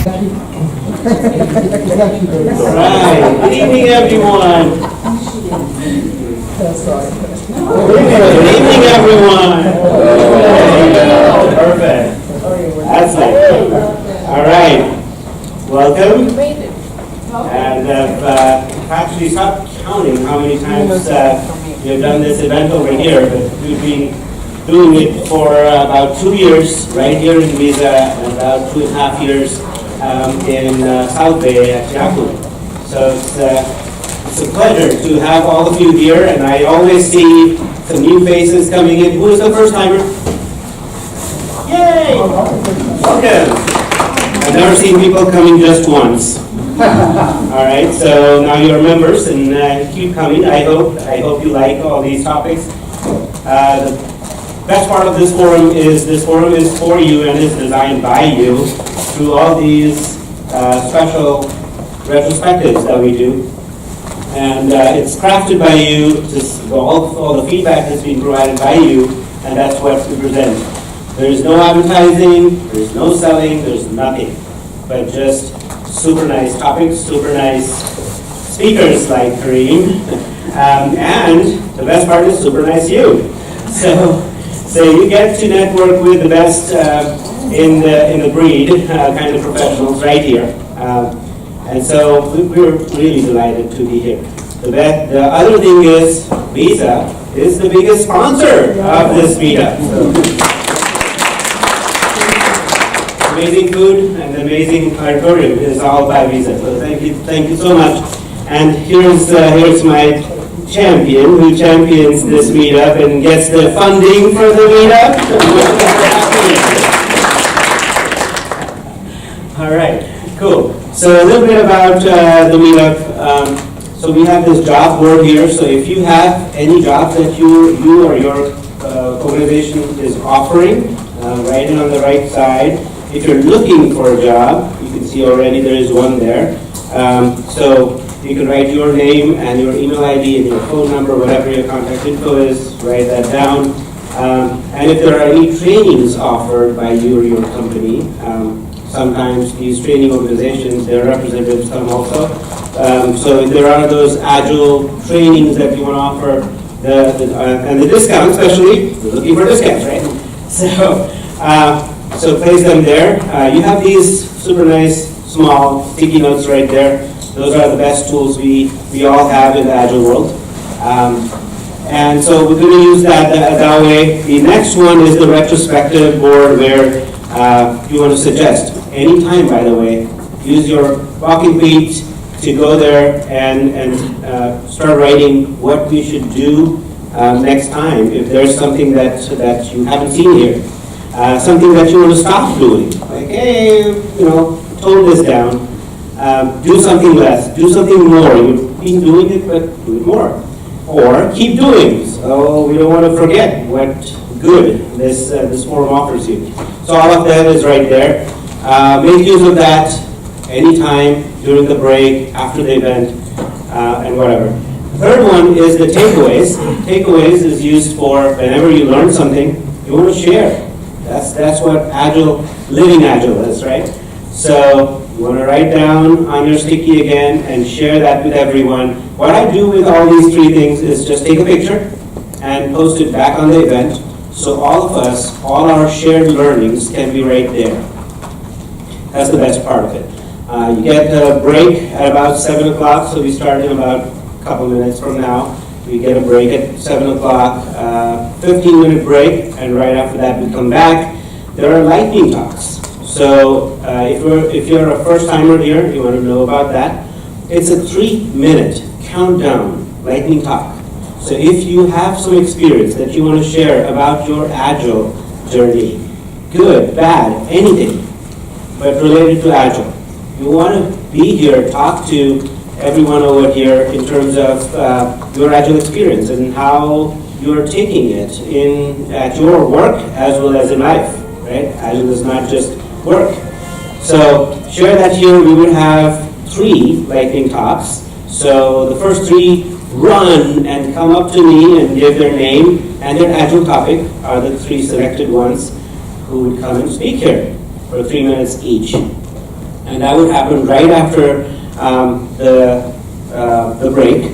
Right. Good evening, everyone. Good evening, everyone. Perfect. That's it. All right. Welcome. And I've actually stopped counting how many times we've done this event over here, but we've been doing it for about 2 years right here in Visa and about 2.5 years in South Bay at Yahoo. So it's a pleasure to have all of you here, and I always see some new faces coming in. Who is the first timer? Yay! Welcome. I've never seen people coming just once. All right, so now you're members, and keep coming. I hope you like all these topics. The best part of this forum is for you and is designed by you through all these special retrospectives that we do. And it's crafted by you, all the feedback has been provided by you, and that's what we present. There's no advertising, there's no selling, there's nothing, but just super nice topics, super nice speakers like Karim, and the best part is super nice you. So you get to network with the best in the breed kind of professionals right here. And so we're really delighted to be here. The other thing is Visa is the biggest sponsor of this meetup. So, amazing food and amazing auditorium is all by Visa. So thank you so much. And here's my champion who champions this meetup and gets the funding for the meetup. All right, cool. So a little bit about the meetup. So we have this job board here. So if you have any jobs that you or your organization is offering, write it on the right side. If you're looking for a job, you can see already there is one there. So you can write your name and your email ID and your phone number, whatever your contact info is, write that down. And if there are any trainings offered by you or your company, sometimes these training organizations, their representatives come also. So if there are those Agile trainings that you want to offer, and the discount especially, we're looking for discounts, right? So place them there. You have these super nice small sticky notes right there. Those are the best tools we all have in the Agile world. And so we're going to use that way. The next one is the retrospective board where you want to suggest. Anytime, by the way, use your walking feet to go there and start writing what we should do next time if there's something that you haven't seen here. Something that you want to stop doing. Like, hey, tone this down. Do something less. Do something more. You've been doing it, but do it more. Or keep doing. So we don't want to forget what good this forum offers you. So all of that is right there. Make use of that anytime, during the break, after the event, and whatever. The third one is the takeaways. Takeaways is used for whenever you learn something, you want to share. That's what living Agile is, right? So you want to write down on your sticky again and share that with everyone. What I do with all these three things is just take a picture and post it back on the event. So all of us, all our shared learnings can be right there. That's the best part of it. You get a break at about 7 o'clock, so we start in about a couple minutes from now. We get a break at 7 o'clock, 15-minute break, and right after that we come back. There are lightning talks. So if you're a first-timer here, you want to know about that. It's a 3-minute countdown lightning talk. So if you have some experience that you want to share about your Agile journey, good, bad, anything, but related to Agile, you want to be here, talk to everyone over here in terms of your Agile experience and how you're taking it at your work as well as in life, right? Agile is not just work. So share that here. We will have 3 lightning talks. So the first 3 run and come up to me and give their name and their Agile topic are the 3 selected ones who would come and speak here for 3 minutes each. And that would happen right after the break.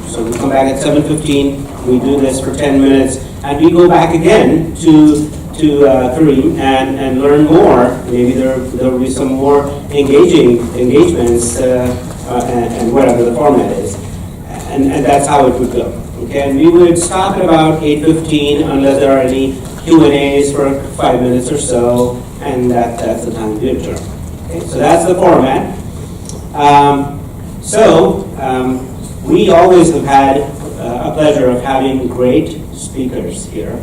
So we come back at 7:15, we do this for 10 minutes, and we go back again to Karim and learn more. Maybe there will be some more engagements and whatever the format is. And that's how it would go. Okay, and we would stop at about 8:15 unless there are any Q&As for 5 minutes or so, and that's the time to adjourn. Okay, so that's the format. We always have had a pleasure of having great speakers here.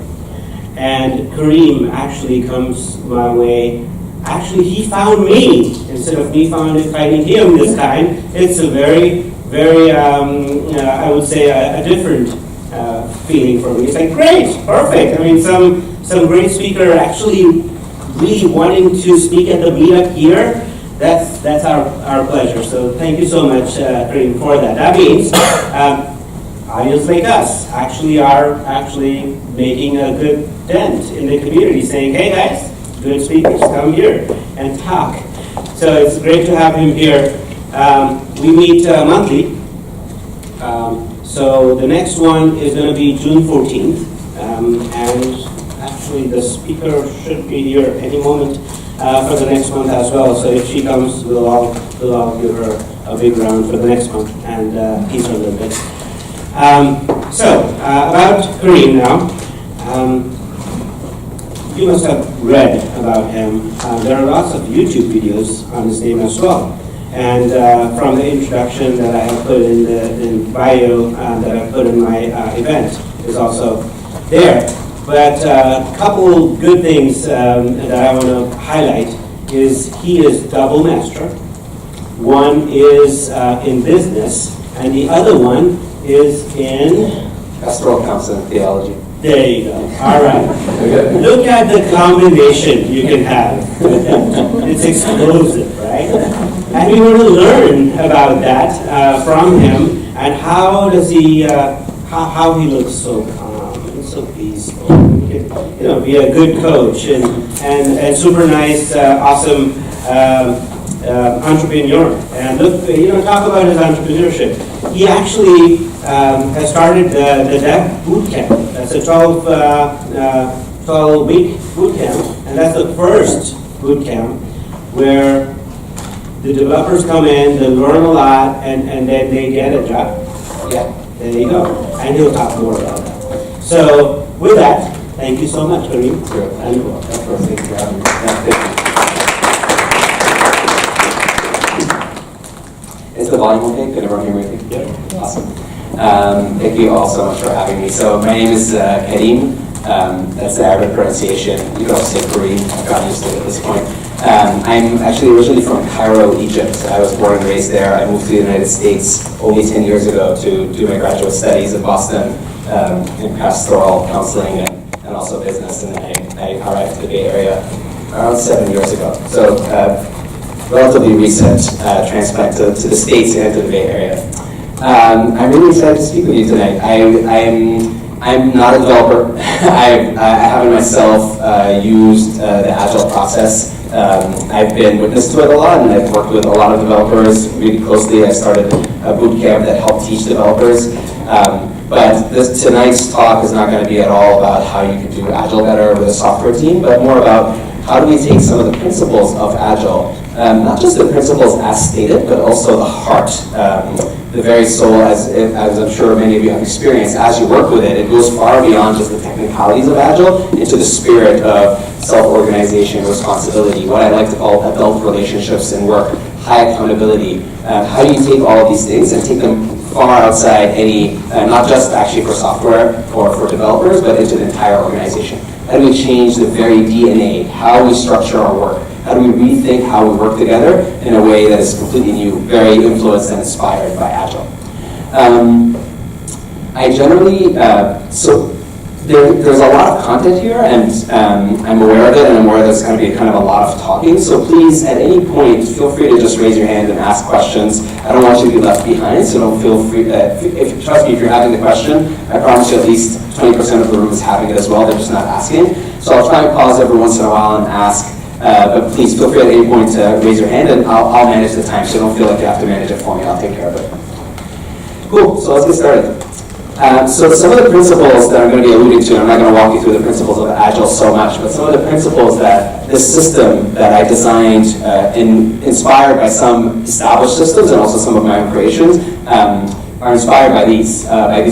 And Karim actually comes my way. Actually, he found me instead of me finding him this time. It's a very, very, I would say, a different feeling for me. It's like, great, perfect. I mean, some great speaker actually really wanting to speak at the meetup here. That's our pleasure. So thank you so much, Karim, for that. That means audience like us are actually making a good dent in the community, saying, hey guys, good speakers, come here and talk. So it's great to have him here. We meet monthly. So the next one is going to be June 14th. And actually the speaker should be here any moment for the next month as well. So if she comes, we'll all give her a big round for the next month and tease her a little bit. About Karim now. You must have read about him. There are lots of YouTube videos on his name as well. And from the introduction that I have put in the bio that I put in my event is also there. But a couple good things that I want to highlight is he is double master. One is in business, and the other one is in pastoral counsel and theology. There you go. All right. Look at the combination you can have with that. It's explosive, right? And we want to learn about that from him and how does he, how he looks so calm and so peaceful. He can, be a good coach and super nice, awesome entrepreneur. And look, talk about his entrepreneurship. He actually has started the Dev Boot Camp. That's a 12-week boot camp, and that's the first boot camp where the developers come in, they learn a lot, and then they get a job. Yeah, there you go. And he'll talk more about that. So with that, thank you so much, Karim. Sure. And you're welcome. Thank you for having me. Is the volume okay? Can everyone hear me? Yeah. Awesome. Thank you all so much for having me. So my name is Karim. That's the Arabic pronunciation. You can also say Karim. I've gotten used to it at this point. I'm actually originally from Cairo, Egypt. I was born and raised there. I moved to the United States only 10 years ago to do my graduate studies in Boston in pastoral counseling and also business. And then I arrived to the Bay Area around 7 years ago. So relatively recent transplant to the States and to the Bay Area. I'm really excited to speak with you tonight. I'm not a developer. I haven't myself used the Agile process. I've been witness to it a lot, and I've worked with a lot of developers really closely. I started a boot camp that helped teach developers. But tonight's talk is not going to be at all about how you can do Agile better with a software team, but more about how do we take some of the principles of Agile, not just the principles as stated, but also the heart, the very soul, as I'm sure many of you have experienced. As you work with it, it goes far beyond just the technicalities of Agile into the spirit of self-organization, responsibility, what I like to call adult relationships and work, high accountability. How do you take all of these things and take them far outside any, not just actually for software or for developers, but into the entire organization? How do we change the very DNA, how we structure our work? How do we rethink how we work together in a way that is completely new, very influenced and inspired by Agile? I generally, there's a lot of content here, and I'm aware of it, and I'm aware there's going to be kind of a lot of talking. So please, at any point, feel free to just raise your hand and ask questions. I don't want you to be left behind, so don't feel free. Trust me, if you're having the question, I promise you at least 20% of the room is having it as well. They're just not asking. So I'll try and pause every once in a while and ask But please feel free at any point to raise your hand, and I'll manage the time, so don't feel like you have to manage it for me. I'll take care of it. Cool, so let's get started. So some of the principles that I'm going to be alluding to, and I'm not going to walk you through the principles of Agile so much, but some of the principles that this system that I designed, inspired by some established systems and also some of my own creations, are inspired by these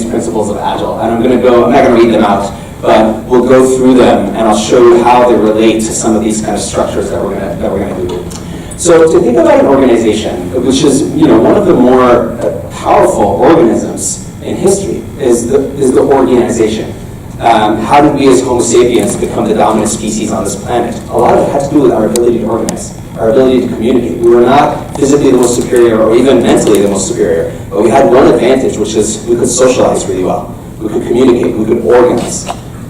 principles of Agile. And I'm not going to read them out, but we'll go through them and I'll show you how they relate to some of these kind of structures that we're going to do. So to think about an organization, which is one of the more powerful organisms in history, is the organization. How did we as Homo sapiens become the dominant species on this planet? A lot of it had to do with our ability to organize, our ability to communicate. We were not physically the most superior or even mentally the most superior, but we had one advantage, which is we could socialize really well. We could communicate, we could organize.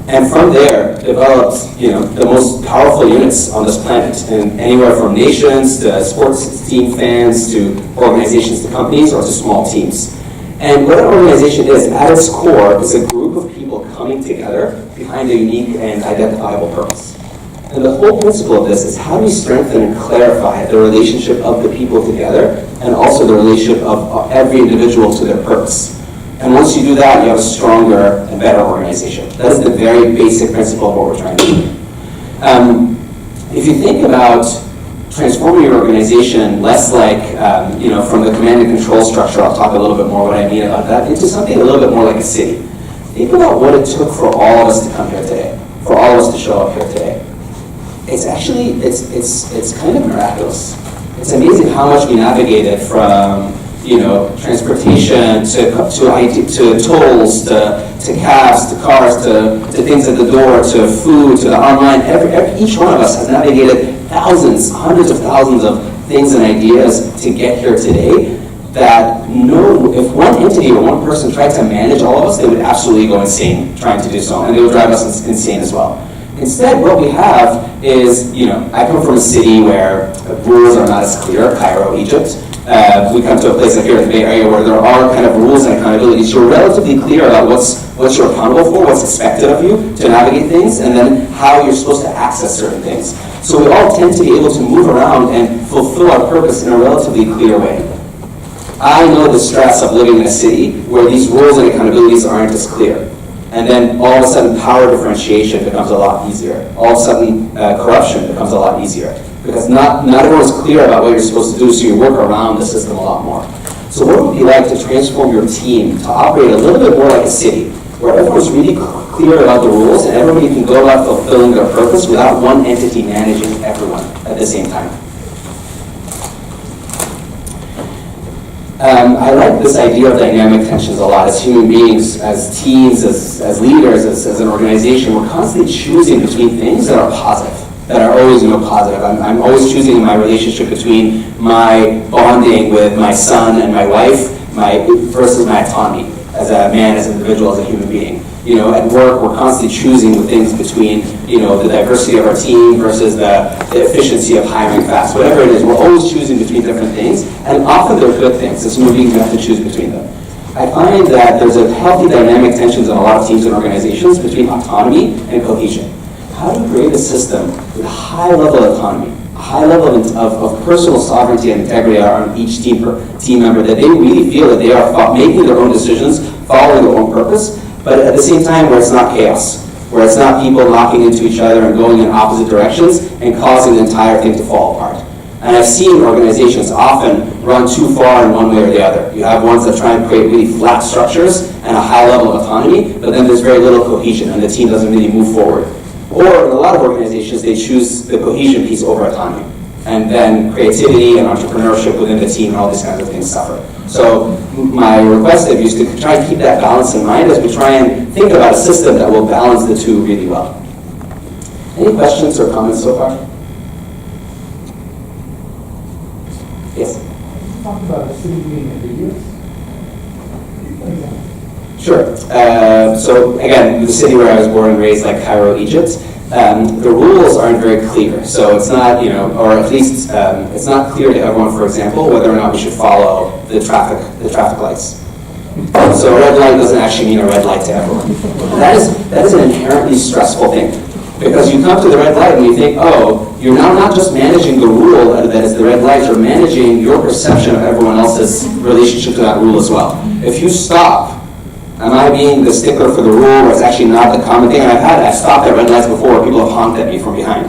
And from there, developed the most powerful units on this planet, and anywhere from nations to sports team fans to organizations to companies or to small teams. And what an organization is, at its core, is a group of people coming together behind a unique and identifiable purpose. And the whole principle of this is how do we strengthen and clarify the relationship of the people together and also the relationship of every individual to their purpose. And once you do that, you have a stronger and better organization. That is the very basic principle of what we're trying to do. If you think about transforming your organization less like, from the command and control structure, I'll talk a little bit more what I mean about that, into something a little bit more like a city. Think about what it took for all of us to come here today, for all of us to show up here today. It's actually, it's kind of miraculous. It's amazing how much we navigated from transportation to tolls, to cabs, to cars, to things at the door, to food, to the online. Each one of us has navigated thousands, hundreds of thousands of things and ideas to get here today that if one entity or one person tried to manage all of us, they would absolutely go insane trying to do so, and they would drive us insane as well. Instead, what we have is, I come from a city where rules are not as clear, Cairo, Egypt. We come to a place like here in the Bay Area where there are kind of rules and accountabilities. You're relatively clear about what you're accountable for, what's expected of you to navigate things, and then how you're supposed to access certain things. So we all tend to be able to move around and fulfill our purpose in a relatively clear way. I know the stress of living in a city where these rules and accountabilities aren't as clear. And then all of a sudden power differentiation becomes a lot easier. All of a sudden corruption becomes a lot easier. Because not everyone's clear about what you're supposed to do, so you work around the system a lot more. So what it would be like to transform your team to operate a little bit more like a city, where everyone's really clear about the rules and everybody can go about fulfilling their purpose without one entity managing everyone at the same time. I like this idea of dynamic tensions a lot. As human beings, as teams, as leaders, as an organization, we're constantly choosing between things that are positive, that are always positive. I'm always choosing my relationship between my bonding with my son and my wife versus my autonomy as a man, as an individual, as a human being. At work, we're constantly choosing the things between, the diversity of our team versus the efficiency of hiring fast. Whatever it is, we're always choosing between different things, and often they're good things. As human beings, we have to choose between them. I find that there's a healthy dynamic tensions in a lot of teams and organizations between autonomy and cohesion. How do you create a system with a high level of autonomy, a high level of personal sovereignty and integrity on each team member, that they really feel that they are making their own decisions, following their own purpose, but at the same time where it's not chaos, where it's not people knocking into each other and going in opposite directions and causing the entire thing to fall apart. And I've seen organizations often run too far in one way or the other. You have ones that try and create really flat structures and a high level of autonomy, but then there's very little cohesion and the team doesn't really move forward. Or in a lot of organizations, they choose the cohesion piece over autonomy. And then creativity and entrepreneurship within the team and all these kinds of things suffer. So my request of you is to try and keep that balance in mind as we try and think about a system that will balance the two really well. Any questions or comments so far? Yes? Talk about the city being ambiguous. Sure. So again, the city where I was born and raised, like Cairo, Egypt, the rules aren't very clear. So it's not, or at least it's not clear to everyone, for example, whether or not we should follow the traffic lights. So a red light doesn't actually mean a red light to everyone. That is an inherently stressful thing. Because you come to the red light and you think, oh, you're now not just managing the rule that is the red light, you're managing your perception of everyone else's relationship to that rule as well. If you stop, am I being the stickler for the rule, or it's actually not the common thing? And I've stopped at red lights before where people have honked at me from behind,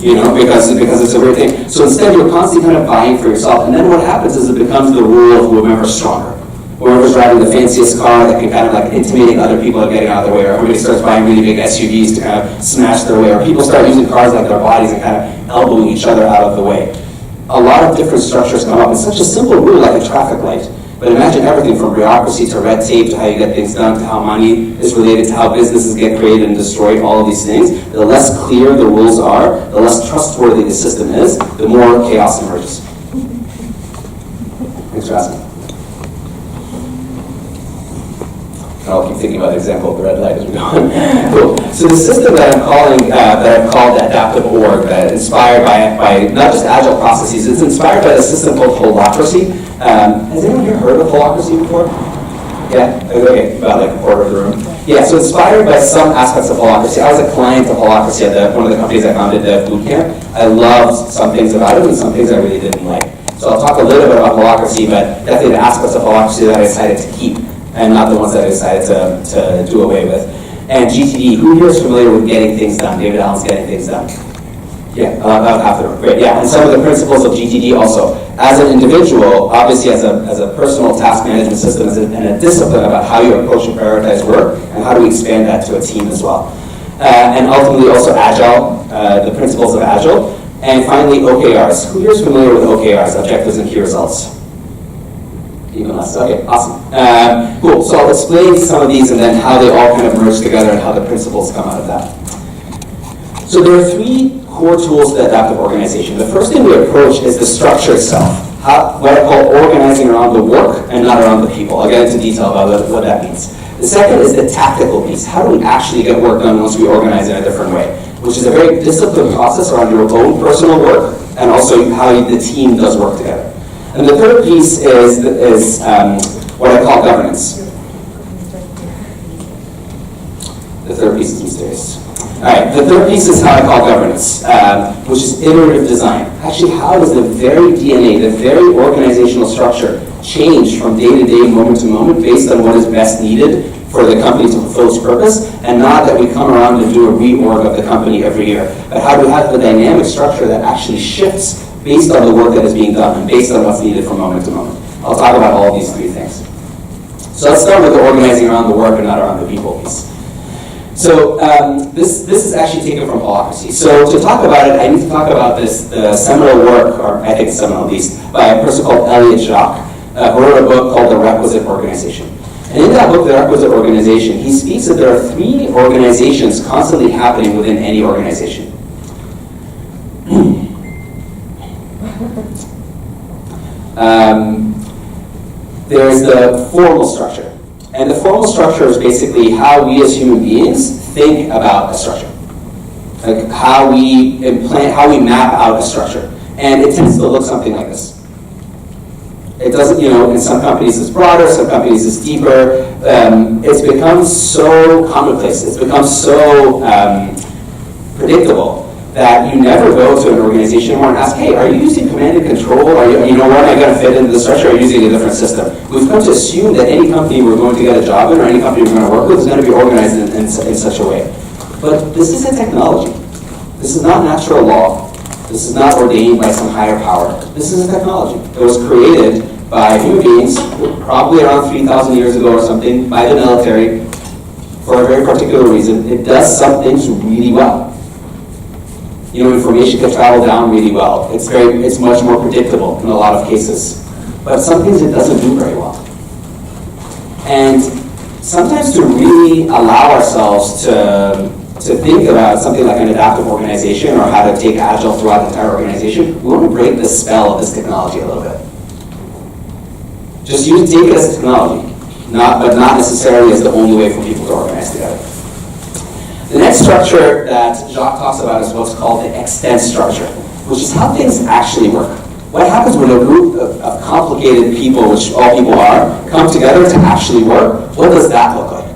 because it's a weird thing. So instead, you're constantly kind of vying for yourself, and then what happens is it becomes the rule of whoever's stronger. Whoever's driving the fanciest car that can kind of like intimidating other people and getting out of the way, or everybody starts buying really big SUVs to kind of smash their way, or people start using cars like their bodies and kind of elbowing each other out of the way. A lot of different structures come up. It's such a simple rule like a traffic light. But imagine everything from bureaucracy to red tape to how you get things done to how money is related to how businesses get created and destroyed, all of these things. The less clear the rules are, the less trustworthy the system is, the more chaos emerges. Thanks for asking. I'll keep thinking about the example of the red light as we go on. Cool. So the system that I've called adaptive org, that inspired by not just agile processes, it's inspired by a system called Holacracy. Has anyone here heard of Holacracy before? Yeah? Okay, about like a quarter of the room. Yeah, so inspired by some aspects of Holacracy. I was a client of Holacracy at one of the companies I founded, the bootcamp. I loved some things about it and some things I really didn't like. So I'll talk a little bit about Holacracy, but definitely the aspects of Holacracy that I decided to keep, and not the ones that I decided to do away with. And GTD, who here is familiar with getting things done? David Allen's Getting Things Done. Yeah, about half the room. Great, yeah. And some of the principles of GTD also. As an individual, obviously as a personal task management system, and a discipline about how you approach and prioritize work, and how do we expand that to a team as well. And ultimately also Agile, the principles of Agile. And finally, OKRs. Who here is familiar with OKRs, objectives and key results? Even less. Okay, awesome. Cool. So I'll explain some of these and then how they all kind of merge together and how the principles come out of that. So there are three core tools to adaptive organization. The first thing we approach is the structure itself. What I call organizing around the work and not around the people. I'll get into detail about what that means. The second is the tactical piece. How do we actually get work done once we organize in a different way? Which is a very disciplined process around your own personal work and also how the team does work together. And the third piece is what I call governance. The third piece is mysterious. All right, the third piece is how I call governance, which is iterative design. Actually, how does the very DNA, the very organizational structure change from day to day, moment to moment, based on what is best needed for the company to fulfill its purpose, and not that we come around and do a reorg of the company every year, but how do we have the dynamic structure that actually shifts based on the work that is being done and based on what's needed from moment to moment. I'll talk about all of these three things. So let's start with the organizing around the work and not around the people piece. So this is actually taken from Holacracy. So to talk about it, I need to talk about the seminal work, or I think seminal at least, by a person called Elliot Jacques, who wrote a book called The Requisite Organization. And in that book, The Requisite Organization, he speaks that there are three organizations constantly happening within any organization. There's the formal structure. And the formal structure is basically how we as human beings think about a structure. Like how we map out a structure. And it tends to look something like this. It doesn't, in some companies it's broader, some companies it's deeper. It's become so commonplace. It's become so predictable that you never go to an organization anymore and ask, hey, are you using command and control? Where am I going to fit into the structure? Or are you using a different system? We've come to assume that any company we're going to get a job in or any company we're going to work with is going to be organized in such a way. But this is a technology. This is not natural law. This is not ordained by some higher power. This is a technology. It was created by human beings, probably around 3,000 years ago or something, by the military, for a very particular reason. It does some things really well. Information can travel down really well. It's much more predictable in a lot of cases. But some things it doesn't do very well. And sometimes to really allow ourselves to think about something like an adaptive organization or how to take Agile throughout the entire organization, we want to break the spell of this technology a little bit. Just take it as technology, but not necessarily as the only way for people to organize together. The next structure that Jacques talks about is what's called the extent structure, which is how things actually work. What happens when a group of complicated people, which all people are, come together to actually work? What does that look like?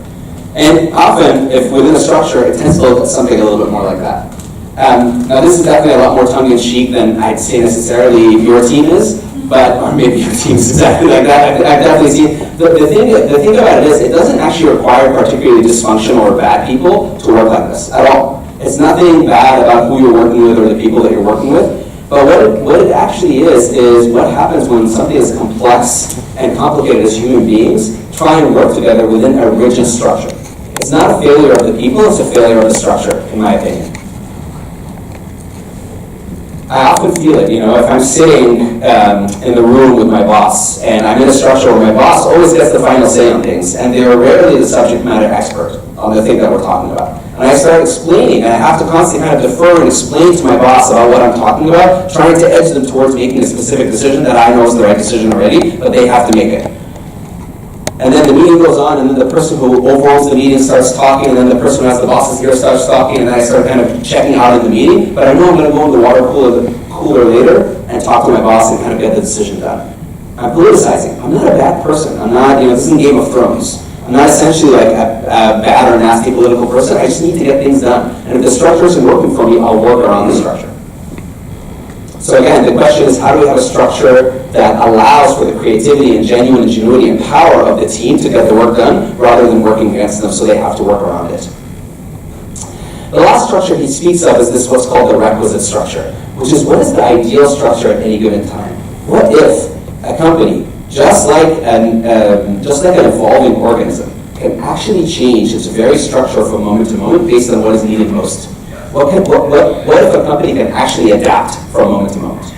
And often, if within a structure, it tends to look at something a little bit more like that. Now this is definitely a lot more tongue-in-cheek than I'd say necessarily your team is, but, or maybe your team's exactly like that. I've definitely seen, the thing about it is, it doesn't actually require particularly dysfunctional or bad people to work like this at all. It's nothing bad about who you're working with or the people that you're working with, but what it actually is what happens when something as complex and complicated as human beings try and work together within a rigid structure. It's not a failure of the people, it's a failure of the structure, in my opinion. I often feel it, if I'm sitting in the room with my boss, and I'm in a structure where my boss always gets the final say on things, and they're rarely the subject matter expert on the thing that we're talking about. And I start explaining, and I have to constantly kind of defer and explain to my boss about what I'm talking about, trying to edge them towards making a specific decision that I know is the right decision already, but they have to make it. And then the meeting goes on, and then the person who overrules the meeting starts talking, and then the person who has the boss's ear starts talking, and then I start kind of checking out of the meeting. But I know I'm going to go in the water cooler later and talk to my boss and kind of get the decision done. I'm politicizing. I'm not a bad person. I'm not, this isn't Game of Thrones. I'm not essentially like a bad or nasty political person. I just need to get things done. And if the structure isn't working for me, I'll work around the structure. So again, the question is, how do we have a structure that allows for the creativity and genuine ingenuity and power of the team to get the work done, rather than working against them so they have to work around it? The last structure he speaks of is this what's called the requisite structure, which is what is the ideal structure at any given time? What if a company, just like an evolving organism, can actually change its very structure from moment to moment based on what is needed most? What if a company can actually adapt from moment to moment?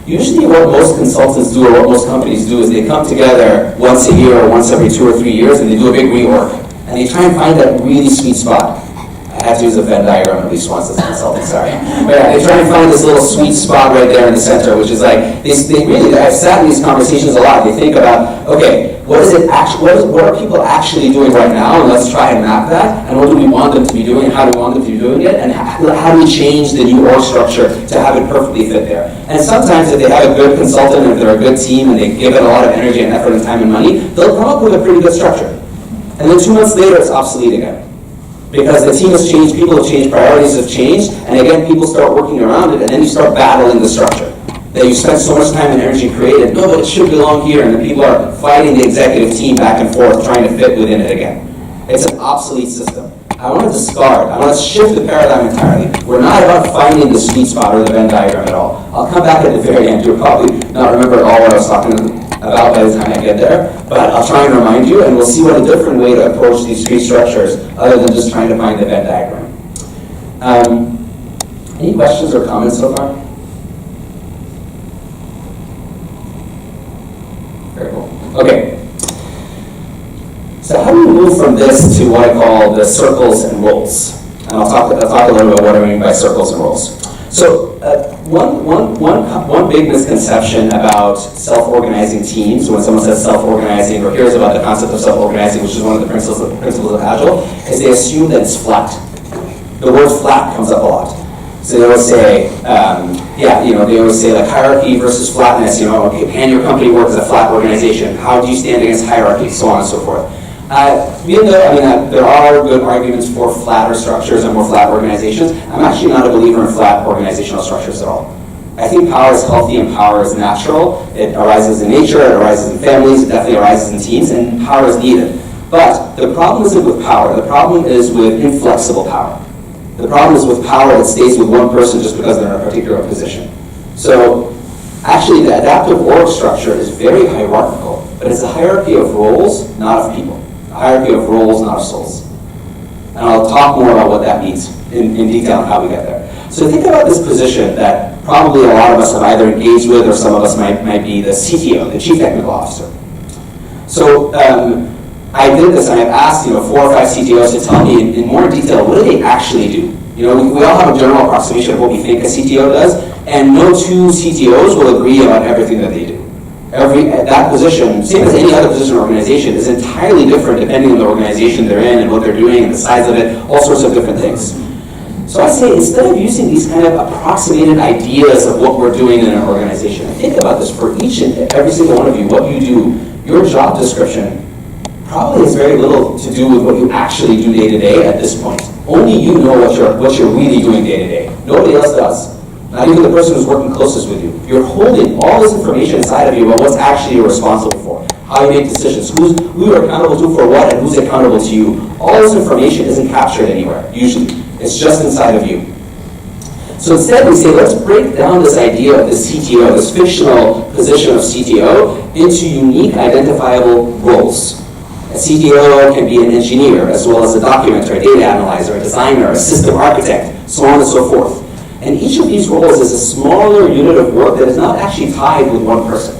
Usually what most consultants do, or what most companies do, is they come together once a year or once every 2 or 3 years and they do a big reorg. And they try and find that really sweet spot. I had to use a Venn diagram at least once as a consultant, sorry. But yeah, they try and find this little sweet spot right there in the center, which is like, I've sat in these conversations a lot. They think about, okay, what are people actually doing right now, and let's try and map that, and what do we want them to be doing, and how do we want them to be doing it, and how do we change the new org structure to have it perfectly fit there. And sometimes if they have a good consultant, and if they're a good team, and they give it a lot of energy and effort and time and money, they'll come up with a pretty good structure. And then 2 months later, it's obsolete again. Because the team has changed, people have changed, priorities have changed, and again, people start working around it, and then you start battling the structure that you spent so much time and energy creating. No, but it should belong here, and then people are fighting the executive team back and forth, trying to fit within it again. It's an obsolete system. I want to discard, I want to shift the paradigm entirely. We're not about finding the sweet spot or the Venn diagram at all. I'll come back at the very end. You'll probably not remember at all what I was talking about by the time I get there, but I'll try and remind you, and we'll see what a different way to approach these three structures other than just trying to find the Venn diagram. Any questions or comments so far? Very cool. Okay. So how do we move from this to what I call the circles and roles? And I'll talk a little bit about what I mean by circles and roles. So one big misconception about self-organizing teams, when someone says self-organizing or hears about the concept of self-organizing, which is one of the principles of Agile, is they assume that it's flat. The word flat comes up a lot. So they always say, they always say like hierarchy versus flatness. Can your company work as a flat organization? How do you stand against hierarchy? So on and so forth. Even though there are good arguments for flatter structures and more flat organizations, I'm actually not a believer in flat organizational structures at all. I think power is healthy and power is natural. It arises in nature, it arises in families, it definitely arises in teams, and power is needed. But the problem isn't with power, the problem is with inflexible power. The problem is with power that stays with one person just because they're in a particular position. So actually the adaptive org structure is very hierarchical, but it's a hierarchy of roles, not of people. A hierarchy of roles, not of souls. And I'll talk more about what that means in detail and how we get there. So think about this position that probably a lot of us have either engaged with, or some of us might be the CTO, the Chief Technical Officer. So I did this, and I've asked 4 or 5 CTOs to tell me in more detail, what do they actually do? We all have a general approximation of what we think a CTO does, and no 2 CTOs will agree about everything that they do. That position, same as any other position or organization, is entirely different depending on the organization they're in and what they're doing and the size of it, all sorts of different things. So I say, instead of using these kind of approximated ideas of what we're doing in an organization, think about this for each and every single one of you, what you do, your job description probably has very little to do with what you actually do day to day at this point. Only you know what you're really doing day to day. Nobody else does. Not even the person who's working closest with you. You're holding all this information inside of you about what's actually you're responsible for, how you make decisions, who you're accountable to for what, and who's accountable to you. All this information isn't captured anywhere, usually. It's just inside of you. So instead we say, let's break down this idea of the CTO, this fictional position of CTO, into unique identifiable roles. A CTO can be an engineer, as well as a documenter, a data analyzer, a designer, a system architect, so on and so forth. And each of these roles is a smaller unit of work that is not actually tied with one person.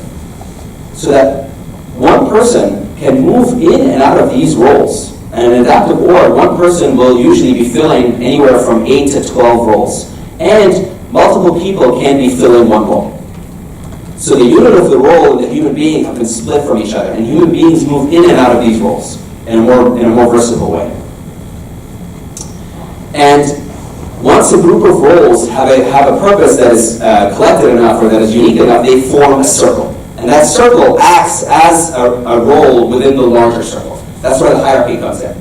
So that one person can move in and out of these roles. And in an adaptive org, one person will usually be filling anywhere from 8 to 12 roles. And multiple people can be filling one role. So the unit of the role and the human being have been split from each other, and human beings move in and out of these roles in a more versatile way. And once a group of roles have a purpose that is collected enough or that is unique enough, they form a circle. And that circle acts as a role within the larger circle. That's where the hierarchy comes in.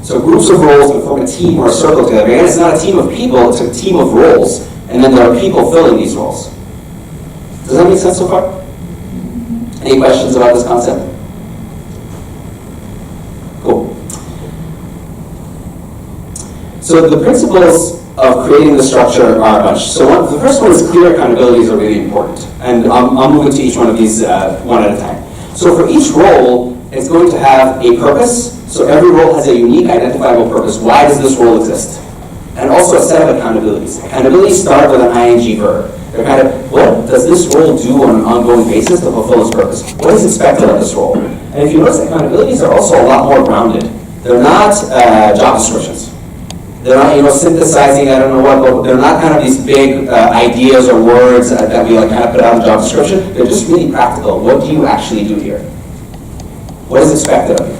So groups of roles can form a team or a circle together. Again, it's not a team of people, it's a team of roles. And then there are people filling these roles. Does that make sense so far? Any questions about this concept? Cool. So the principles of creating the structure are a bunch. So the first one is clear accountabilities are really important. And I'll move into each one of these one at a time. So for each role, it's going to have a purpose. So every role has a unique identifiable purpose. Why does this role exist? And also a set of accountabilities. Accountabilities start with an ing verb. They're kind of, what does this role do on an ongoing basis to fulfill its purpose? What is expected of this role? And if you notice, accountabilities are also a lot more grounded. They're not job descriptions. They're not, synthesizing, I don't know what, but they're not kind of these big ideas or words that we kind of put out in the job description. They're just really practical. What do you actually do here? What is expected of you?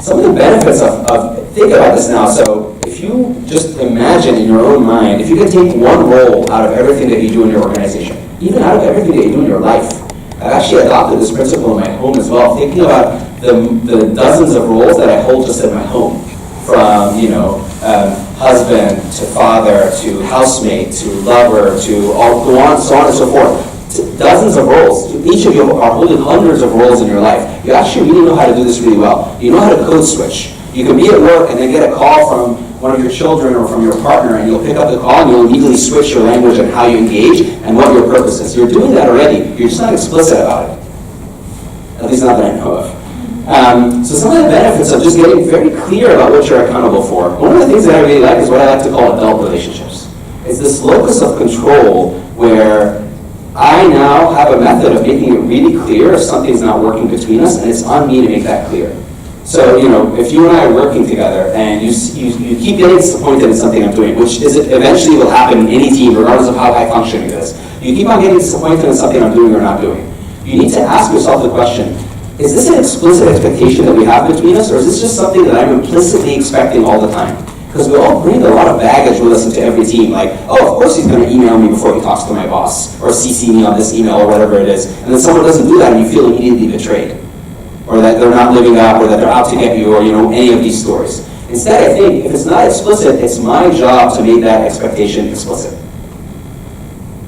Some of the benefits of think about this now. So if you just imagine in your own mind, if you could take one role out of everything that you do in your organization, even out of everything that you do in your life. I've actually adopted this principle in my home as well, thinking about the dozens of roles that I hold just in my home. From, husband to father to housemate to lover to so on and so forth. Dozens of roles. Each of you are holding hundreds of roles in your life. You actually really know how to do this really well. You know how to code switch. You can be at work and then get a call from one of your children or from your partner, and you'll pick up the call and you'll immediately switch your language and how you engage and what your purpose is. You're doing that already. You're just not explicit about it. At least not that I know of. So some of the benefits of just getting very clear about what you're accountable for. One of the things that I really like is what I like to call adult relationships. It's this locus of control where I now have a method of making it really clear if something's not working between us, and it's on me to make that clear. So, if you and I are working together and you keep getting disappointed in something I'm doing, which eventually will happen in any team, regardless of how high functioning it is. You keep on getting disappointed in something I'm doing or not doing. You need to ask yourself the question, is this an explicit expectation that we have between us, or is this just something that I'm implicitly expecting all the time? Because we all bring a lot of baggage with us into every team, like, oh, of course he's going to email me before he talks to my boss, or CC me on this email, or whatever it is, and then someone doesn't do that and you feel immediately betrayed, or that they're not living up, or that they're out to get you, or any of these stories. Instead, I think, if it's not explicit, it's my job to make that expectation explicit.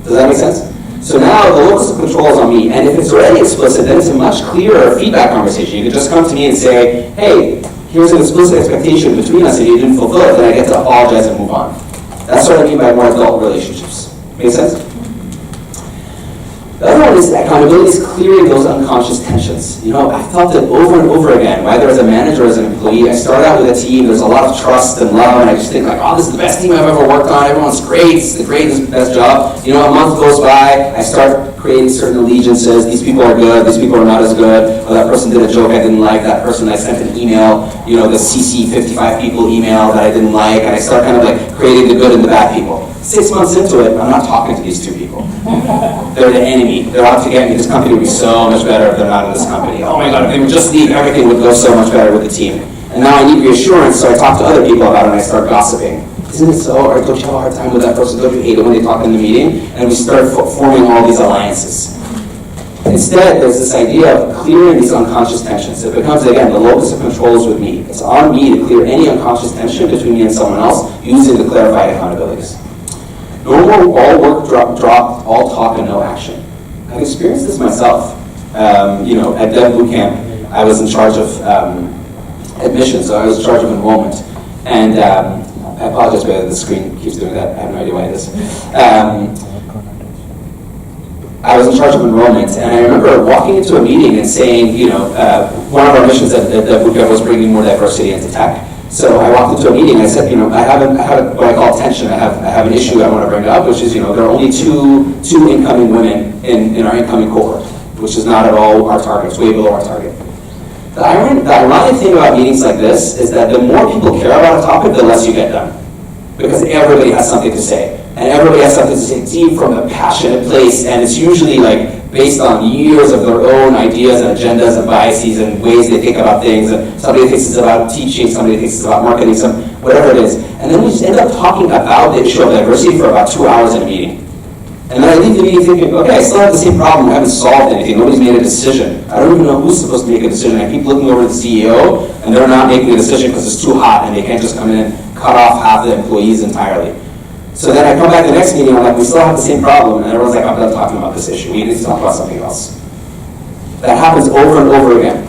Does that make sense? So now the locus of control is on me, and if it's already explicit, then it's a much clearer feedback conversation. You can just come to me and say, hey, here's an explicit expectation between us and you didn't fulfill it, then I get to apologize and move on. That's what I mean by more adult relationships. Make sense? The other one is accountability is clearing those unconscious tensions. I've felt it over and over again, whether as a manager or as an employee. I start out with a team, there's a lot of trust and love, and I just think oh, this is the best team I've ever worked on, everyone's great, it's the greatest, best job. A month goes by, I start creating certain allegiances, these people are good, these people are not as good, or that person did a joke I didn't like, that person I sent an email, the CC 55 people email that I didn't like, and I start kind of like creating the good and the bad people. 6 months into it, I'm not talking to these two people. They're the enemy. They're out to get me. This company would be so much better if they're not in this company. Oh my God, if they would just leave, everything would go so much better with the team. And now I need reassurance, so I talk to other people about it and I start gossiping. Isn't it so? Or don't you have a hard time with that person? Don't you hate it when they talk in the meeting? And we start forming all these alliances. Instead, there's this idea of clearing these unconscious tensions. It becomes, again, the locus of control is with me. It's on me to clear any unconscious tension between me and someone else using the clarified accountabilities. No more all work dropped, all talk and no action. I've experienced this myself. At Dev Bootcamp, I was in charge of admissions, so I was in charge of enrollment. And I apologize, but the screen keeps doing that. I have no idea why it is. I was in charge of enrollment, and I remember walking into a meeting and saying, one of our missions at Bootcamp was bringing more diversity into tech. So I walked into a meeting and I said, I have what I call tension. I have an issue I want to bring up, which is, there are only two incoming women in our incoming cohort, which is not at all our target. It's way below our target. The ironic thing about meetings like this is that the more people care about a topic, the less you get done. Because everybody has something to say. And everybody has something to say deep from a passionate place, and it's usually based on years of their own ideas and agendas and biases and ways they think about things. And somebody thinks it's about teaching, somebody thinks it's about marketing, whatever it is. And then we just end up talking about the issue of diversity for about 2 hours in a meeting. And then I leave the meeting thinking, okay, I still have the same problem, I haven't solved anything, nobody's made a decision. I don't even know who's supposed to make a decision. I keep looking over to the CEO, and they're not making a decision because it's too hot, and they can't just come in and cut off half the employees entirely. So then I come back the next meeting, I'm like, we still have the same problem, and everyone's like, I'm done talking about this issue, we need to talk about something else. That happens over and over again.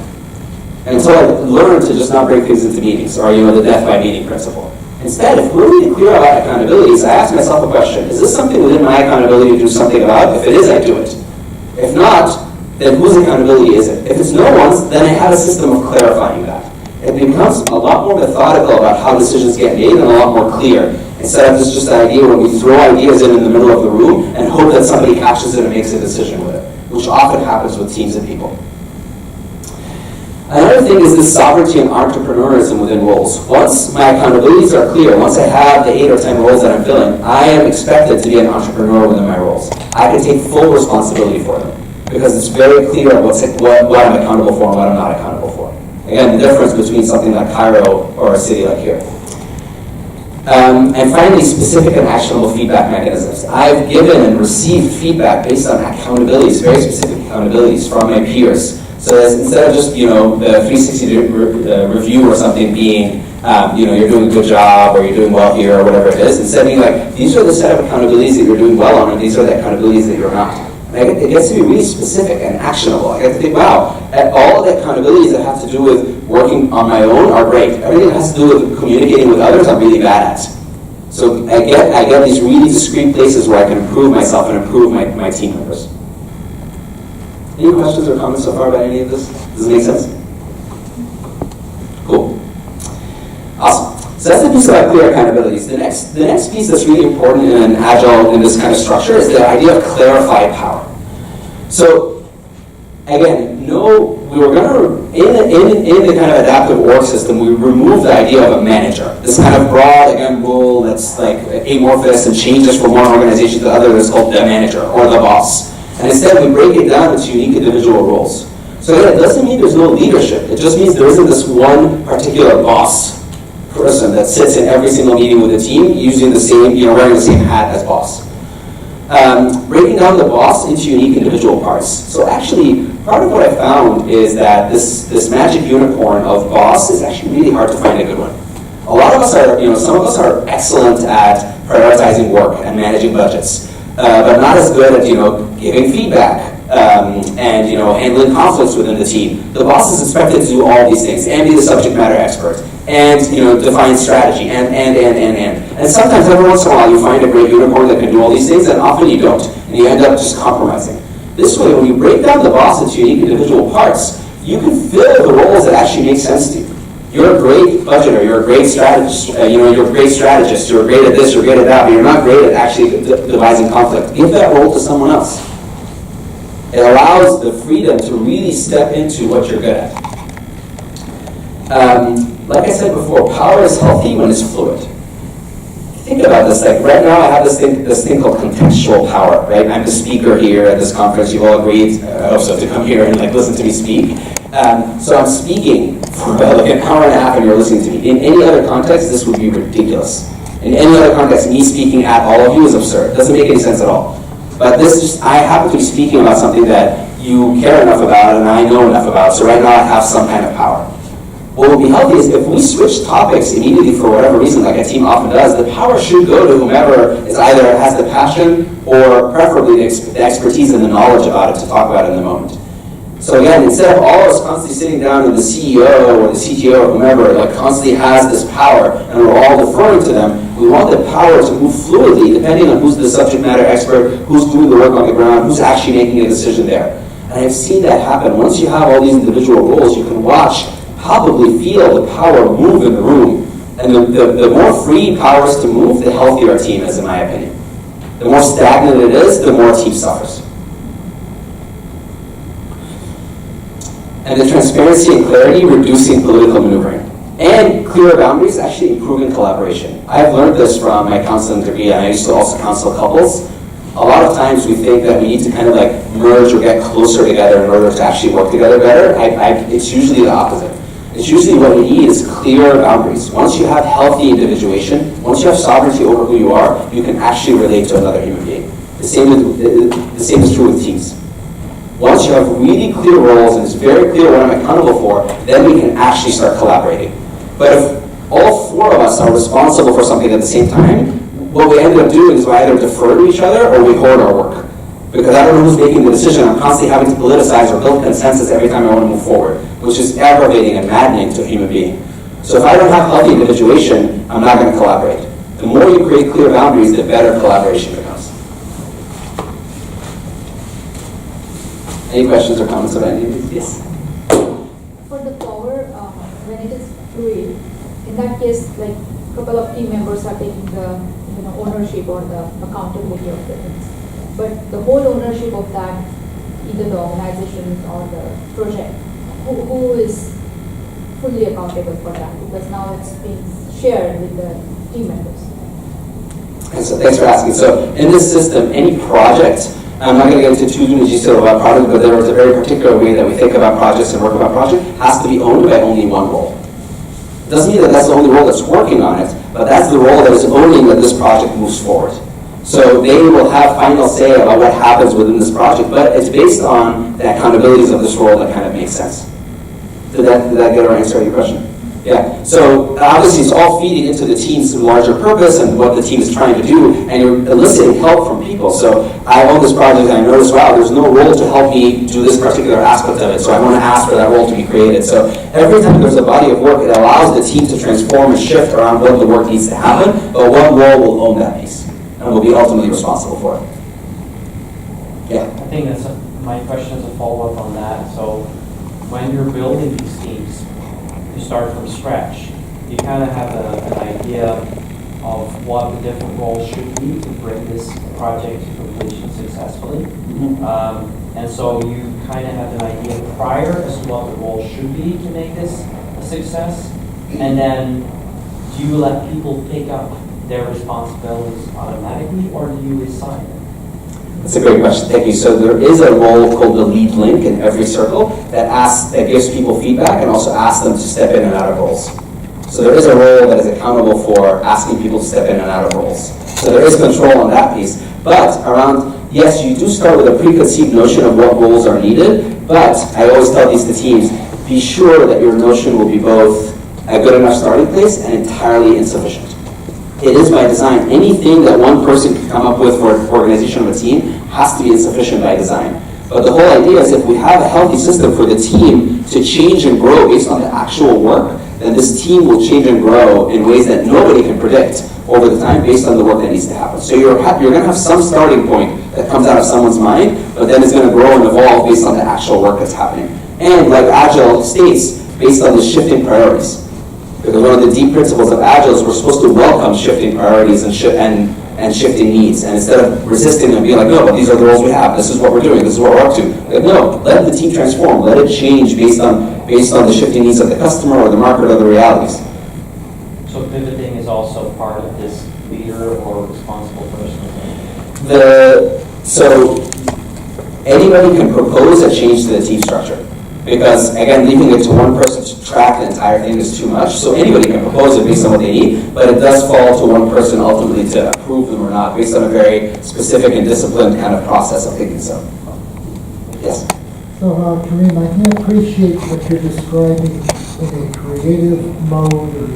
And so I learned to just not break things into meetings, or the death by meeting principle. Instead, if we're really clear about accountabilities, I ask myself a question, is this something within my accountability to do something about? If it is, I do it. If not, then whose accountability is it? If it's no one's, then I have a system of clarifying that. It becomes a lot more methodical about how decisions get made and a lot more clear. Instead of just an idea where we throw ideas in the middle of the room and hope that somebody catches it and makes a decision with it, which often happens with teams and people. Another thing is this sovereignty and entrepreneurism within roles. Once my accountabilities are clear, once I have the 8 or 10 roles that I'm filling, I am expected to be an entrepreneur within my roles. I can take full responsibility for them because it's very clear what I'm accountable for and what I'm not accountable for. Again, the difference between something like Cairo or a city like here. And finally, specific and actionable feedback mechanisms. I've given and received feedback based on accountabilities, very specific accountabilities from my peers. So instead of just, the 360 review or something being, you're doing a good job or you're doing well here or whatever it is, instead of being like, these are the set of accountabilities that you're doing well on and these are the accountabilities that you're not. And it gets to be really specific and actionable. I get to think, wow, all of the accountabilities that have to do with working on my own are great. Everything that has to do with communicating with others, I'm really bad at. So I get these really discrete places where I can improve myself and improve my team members. Any questions or comments so far about any of this? Does it make sense? Cool. Awesome. So that's the piece about clear accountabilities. The next piece that's really important in an agile, in this kind of structure, is the idea of clarified power. So again, we were going to, in the kind of adaptive org system, we removed the idea of a manager. This kind of broad, again, role that's like amorphous and changes from one organization to the other that's called the manager or the boss. And instead, we break it down into unique individual roles. So again, it doesn't mean there's no leadership. It just means there isn't this one particular boss person that sits in every single meeting with the team using the same, wearing the same hat as boss. Breaking down the boss into unique individual parts. So actually, part of what I found is that this magic unicorn of boss is actually really hard to find a good one. A lot of us are, some of us are excellent at prioritizing work and managing budgets, but not as good at, giving feedback and, handling conflicts within the team. The boss is expected to do all these things and be the subject matter expert and, define strategy and. And sometimes, every once in a while, you find a great unicorn that can do all these things, and often you don't, and you end up just compromising. This way, when you break down the boss into unique individual parts, you can fill the roles that actually make sense to you. You're a great budgeter, you're a great strategist, you're a great strategist, you're great at this, you're great at that, but you're not great at actually devising conflict. Give that role to someone else. It allows the freedom to really step into what you're good at. Like I said before, power is healthy when it's fluid. Think about this, like right now I have this thing called contextual power, right? I'm the speaker here at this conference, you've all agreed, I hope so, to come here and listen to me speak. So I'm speaking for about an hour and a half and you're listening to me. In any other context, this would be ridiculous. In any other context, me speaking at all of you is absurd. It doesn't make any sense at all. But I happen to be speaking about something that you care enough about it, and I know enough about it, so right now I have some kind of power. What would be healthy is if we switch topics immediately for whatever reason, like a team often does, the power should go to whomever is either has the passion or preferably the expertise and the knowledge about it to talk about it in the moment. So again, instead of all of us constantly sitting down and the CEO or the CTO or whomever like constantly has this power and we're all deferring to them, we want the power to move fluidly depending on who's the subject matter expert, who's doing the work on the ground, who's actually making a decision there. And I've seen that happen. Once you have all these individual roles, you can watch, palpably feel the power move in the room. And the more free powers to move, the healthier a team is, in my opinion. The more stagnant it is, the more a team suffers. And the transparency and clarity, reducing political maneuvering. And clearer boundaries, actually improving collaboration. I've learned this from my counseling degree, and I used to also counsel couples. A lot of times we think that we need to kind of like merge or get closer together in order to actually work together better. It's usually the opposite. It's usually what we need is clear boundaries. Once you have healthy individuation, once you have sovereignty over who you are, you can actually relate to another human being. The same is true with teams. Once you have really clear roles and it's very clear what I'm accountable for, then we can actually start collaborating. But if all four of us are responsible for something at the same time, what we end up doing is we either defer to each other or we hoard our work. Because I don't know who's making the decision. I'm constantly having to politicize or build consensus every time I want to move forward, which is aggravating and maddening to a human being. So if I don't have healthy individuation, I'm not going to collaborate. The more you create clear boundaries, the better collaboration becomes. Any questions or comments about any of these? Yes? For the power, when it is fluid, in that case, like a couple of team members are taking the ownership or the accountability of the things. But the whole ownership of that, either the organization or the project, who is fully accountable for that? Because now it's being shared with the team members. And so thanks for asking. So in this system, any project, I'm not going to get into too much detail about project, but there is a very particular way that we think about projects and work about projects, has to be owned by only one role. It doesn't mean that that's the only role that's working on it, but that's the role that is owning that this project moves forward. So they will have final say about what happens within this project, but it's based on the accountabilities of this role that kind of makes sense. Did that get our answer to your question? Yeah. So obviously it's all feeding into the team's larger purpose and what the team is trying to do, and you're eliciting help from people. So I own this project and I notice, wow, there's no role to help me do this particular aspect of it, so I want to ask for that role to be created. So every time there's a body of work, it allows the team to transform and shift around what the work needs to happen, but one role will own that piece and will be ultimately responsible for it. Yeah. I think my question is a follow-up on that. So when you're building these teams, you start from scratch. You kind of have an idea of what the different roles should be to bring this project to completion successfully. Mm-hmm. And so you kind of have an idea prior as to what the role should be to make this a success. And then do you let people pick up their responsibilities automatically, or do you assign them? That's a great question. Thank you. So there is a role called the lead link in every circle that gives people feedback and also asks them to step in and out of roles. So there is a role that is accountable for asking people to step in and out of roles. So there is control on that piece. But yes, you do start with a preconceived notion of what roles are needed, but I always tell these to teams, be sure that your notion will be both a good enough starting place and entirely insufficient. It is by design. Anything that one person can come up with for organization of a team has to be insufficient by design. But the whole idea is if we have a healthy system for the team to change and grow based on the actual work, then this team will change and grow in ways that nobody can predict over the time based on the work that needs to happen. So you're going to have some starting point that comes out of someone's mind, but then it's going to grow and evolve based on the actual work that's happening. And like Agile states, based on the shifting priorities. Because one of the deep principles of Agile is we're supposed to welcome shifting priorities and shifting needs. And instead of resisting them, be like, no, these are the roles we have. This is what we're doing. This is what we're up to. Like, no, let the team transform. Let it change based on the shifting needs of the customer or the market or the realities. So pivoting is also part of this leader or responsible person? So anybody can propose a change to the team structure. Because, again, leaving it to one person to track the entire thing is too much. So anybody can propose it based on what they need, but it does fall to one person ultimately to approve them or not, based on a very specific and disciplined kind of process of thinking so. Yes? So, Karim, I can appreciate what you're describing in a creative mode, or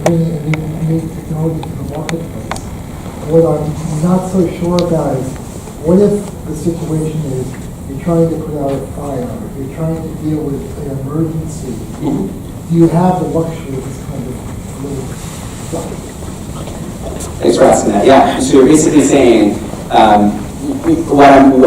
bringing a new technology to the marketplace. What I'm not so sure about is, what if the situation is you're trying to put out a fire, or you're trying to deal with an emergency? Do you have the luxury of this kind of little stuff? Thanks for asking that. Yeah, so you're basically saying,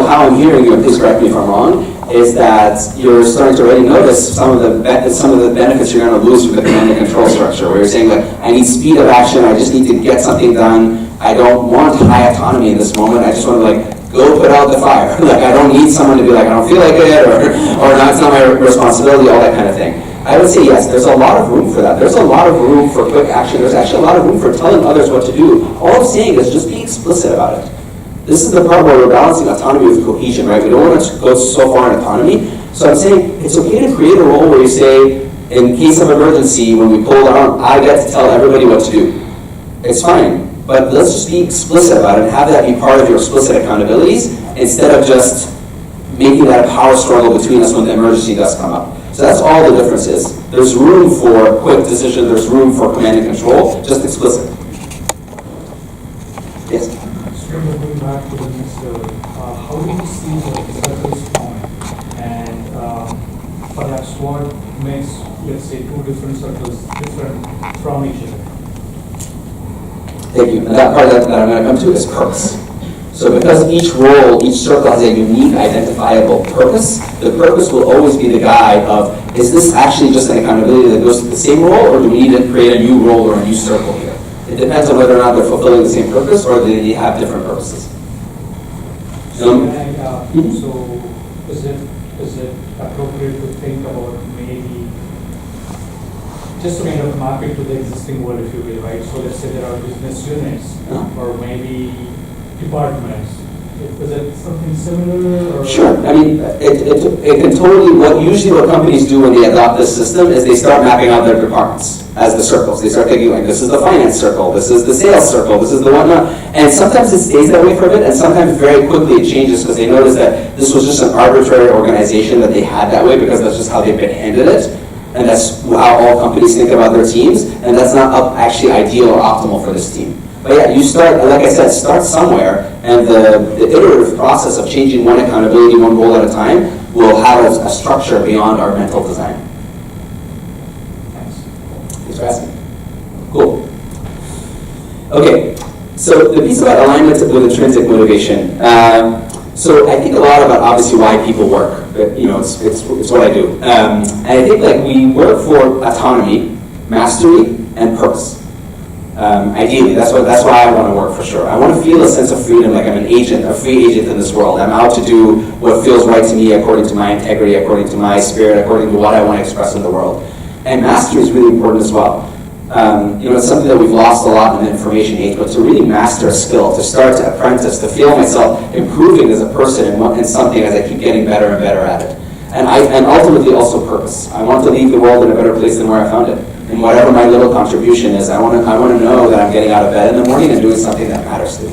how I'm hearing you, and please correct me if I'm wrong, is that you're starting to already notice some of the benefits you're going to lose from the command and control structure, where you're saying, like, I need speed of action, I just need to get something done, I don't want high autonomy in this moment, I just want to, like, go put out the fire. Like, I don't need someone to be like, I don't feel like it, or no, it's not my responsibility, all that kind of thing. I would say yes, there's a lot of room for that. There's a lot of room for quick action. There's actually a lot of room for telling others what to do. All I'm saying is just be explicit about it. This is the part where we're balancing autonomy with cohesion, right? We don't want to go so far in autonomy. So I'm saying it's okay to create a role where you say, in case of emergency, when we pull down, I get to tell everybody what to do. It's fine, but let's just be explicit about it and have that be part of your explicit accountabilities instead of just making that a power struggle between us when the emergency does come up. So that's all the difference is. There's room for quick decision, there's room for command and control, just explicit. Yes? Going back to the next level, how do you see the circles form, and perhaps what makes, let's say, two different circles different from each other? Thank you. And that part that I'm going to come to is purpose. So because each role, each circle has a unique identifiable purpose, the purpose will always be the guide of, is this actually just an accountability that goes to the same role, or do we need to create a new role or a new circle here? It depends on whether or not they're fulfilling the same purpose or do they have different purposes. So is it appropriate to think about maybe just to kind of map it to the existing world, if you will, right? So let's say there are business units or maybe departments. Is it something similar? Or? Sure. I mean, it can totally, what companies do when they adopt this system is they start mapping out their departments as the circles. They start thinking, like, this is the finance circle, this is the sales circle, this is the whatnot. And sometimes it stays that way for a bit, and sometimes very quickly it changes because they notice that this was just an arbitrary organization that they had that way because that's just how they've been handed it. And that's how all companies think about their teams, and that's not actually ideal or optimal for this team. But yeah, you start, like I said, start somewhere, and the iterative process of changing one accountability, one role at a time, will have a structure beyond our mental design. Thanks for asking. Cool. Okay, so the piece about alignment with intrinsic motivation. So I think a lot about obviously why people work. But, you know, it's what I do. And I think like we work for autonomy, mastery, and purpose. Ideally, that's why I want to work for sure. I want to feel a sense of freedom, like I'm an agent, a free agent in this world. I'm out to do what feels right to me according to my integrity, according to my spirit, according to what I want to express in the world. And mastery is really important as well. You know, it's something that we've lost a lot in the information age, but to really master a skill, to start to apprentice, to feel myself improving as a person in something as I keep getting better and better at it. And ultimately also purpose. I want to leave the world in a better place than where I found it. And whatever my little contribution is, I want to know that I'm getting out of bed in the morning and doing something that matters to me.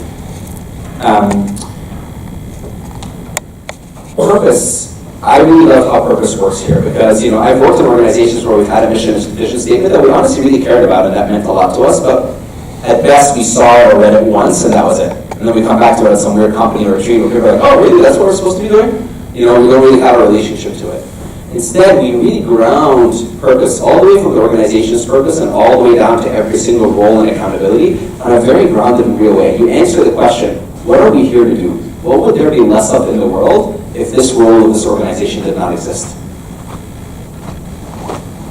Purpose. I really love how purpose works here because, you know, I've worked in organizations where we've had a mission and vision statement that we honestly really cared about and that meant a lot to us, but at best we saw it or read it once and that was it. And then we come back to it at some weird company or retreat where people are like, oh really, that's what we're supposed to be doing? You know, we don't really have a relationship to it. Instead, we really ground purpose all the way from the organization's purpose and all the way down to every single role and accountability on a very grounded and real way. You answer the question, what are we here to do? What would there be less of in the world if this role of this organization did not exist?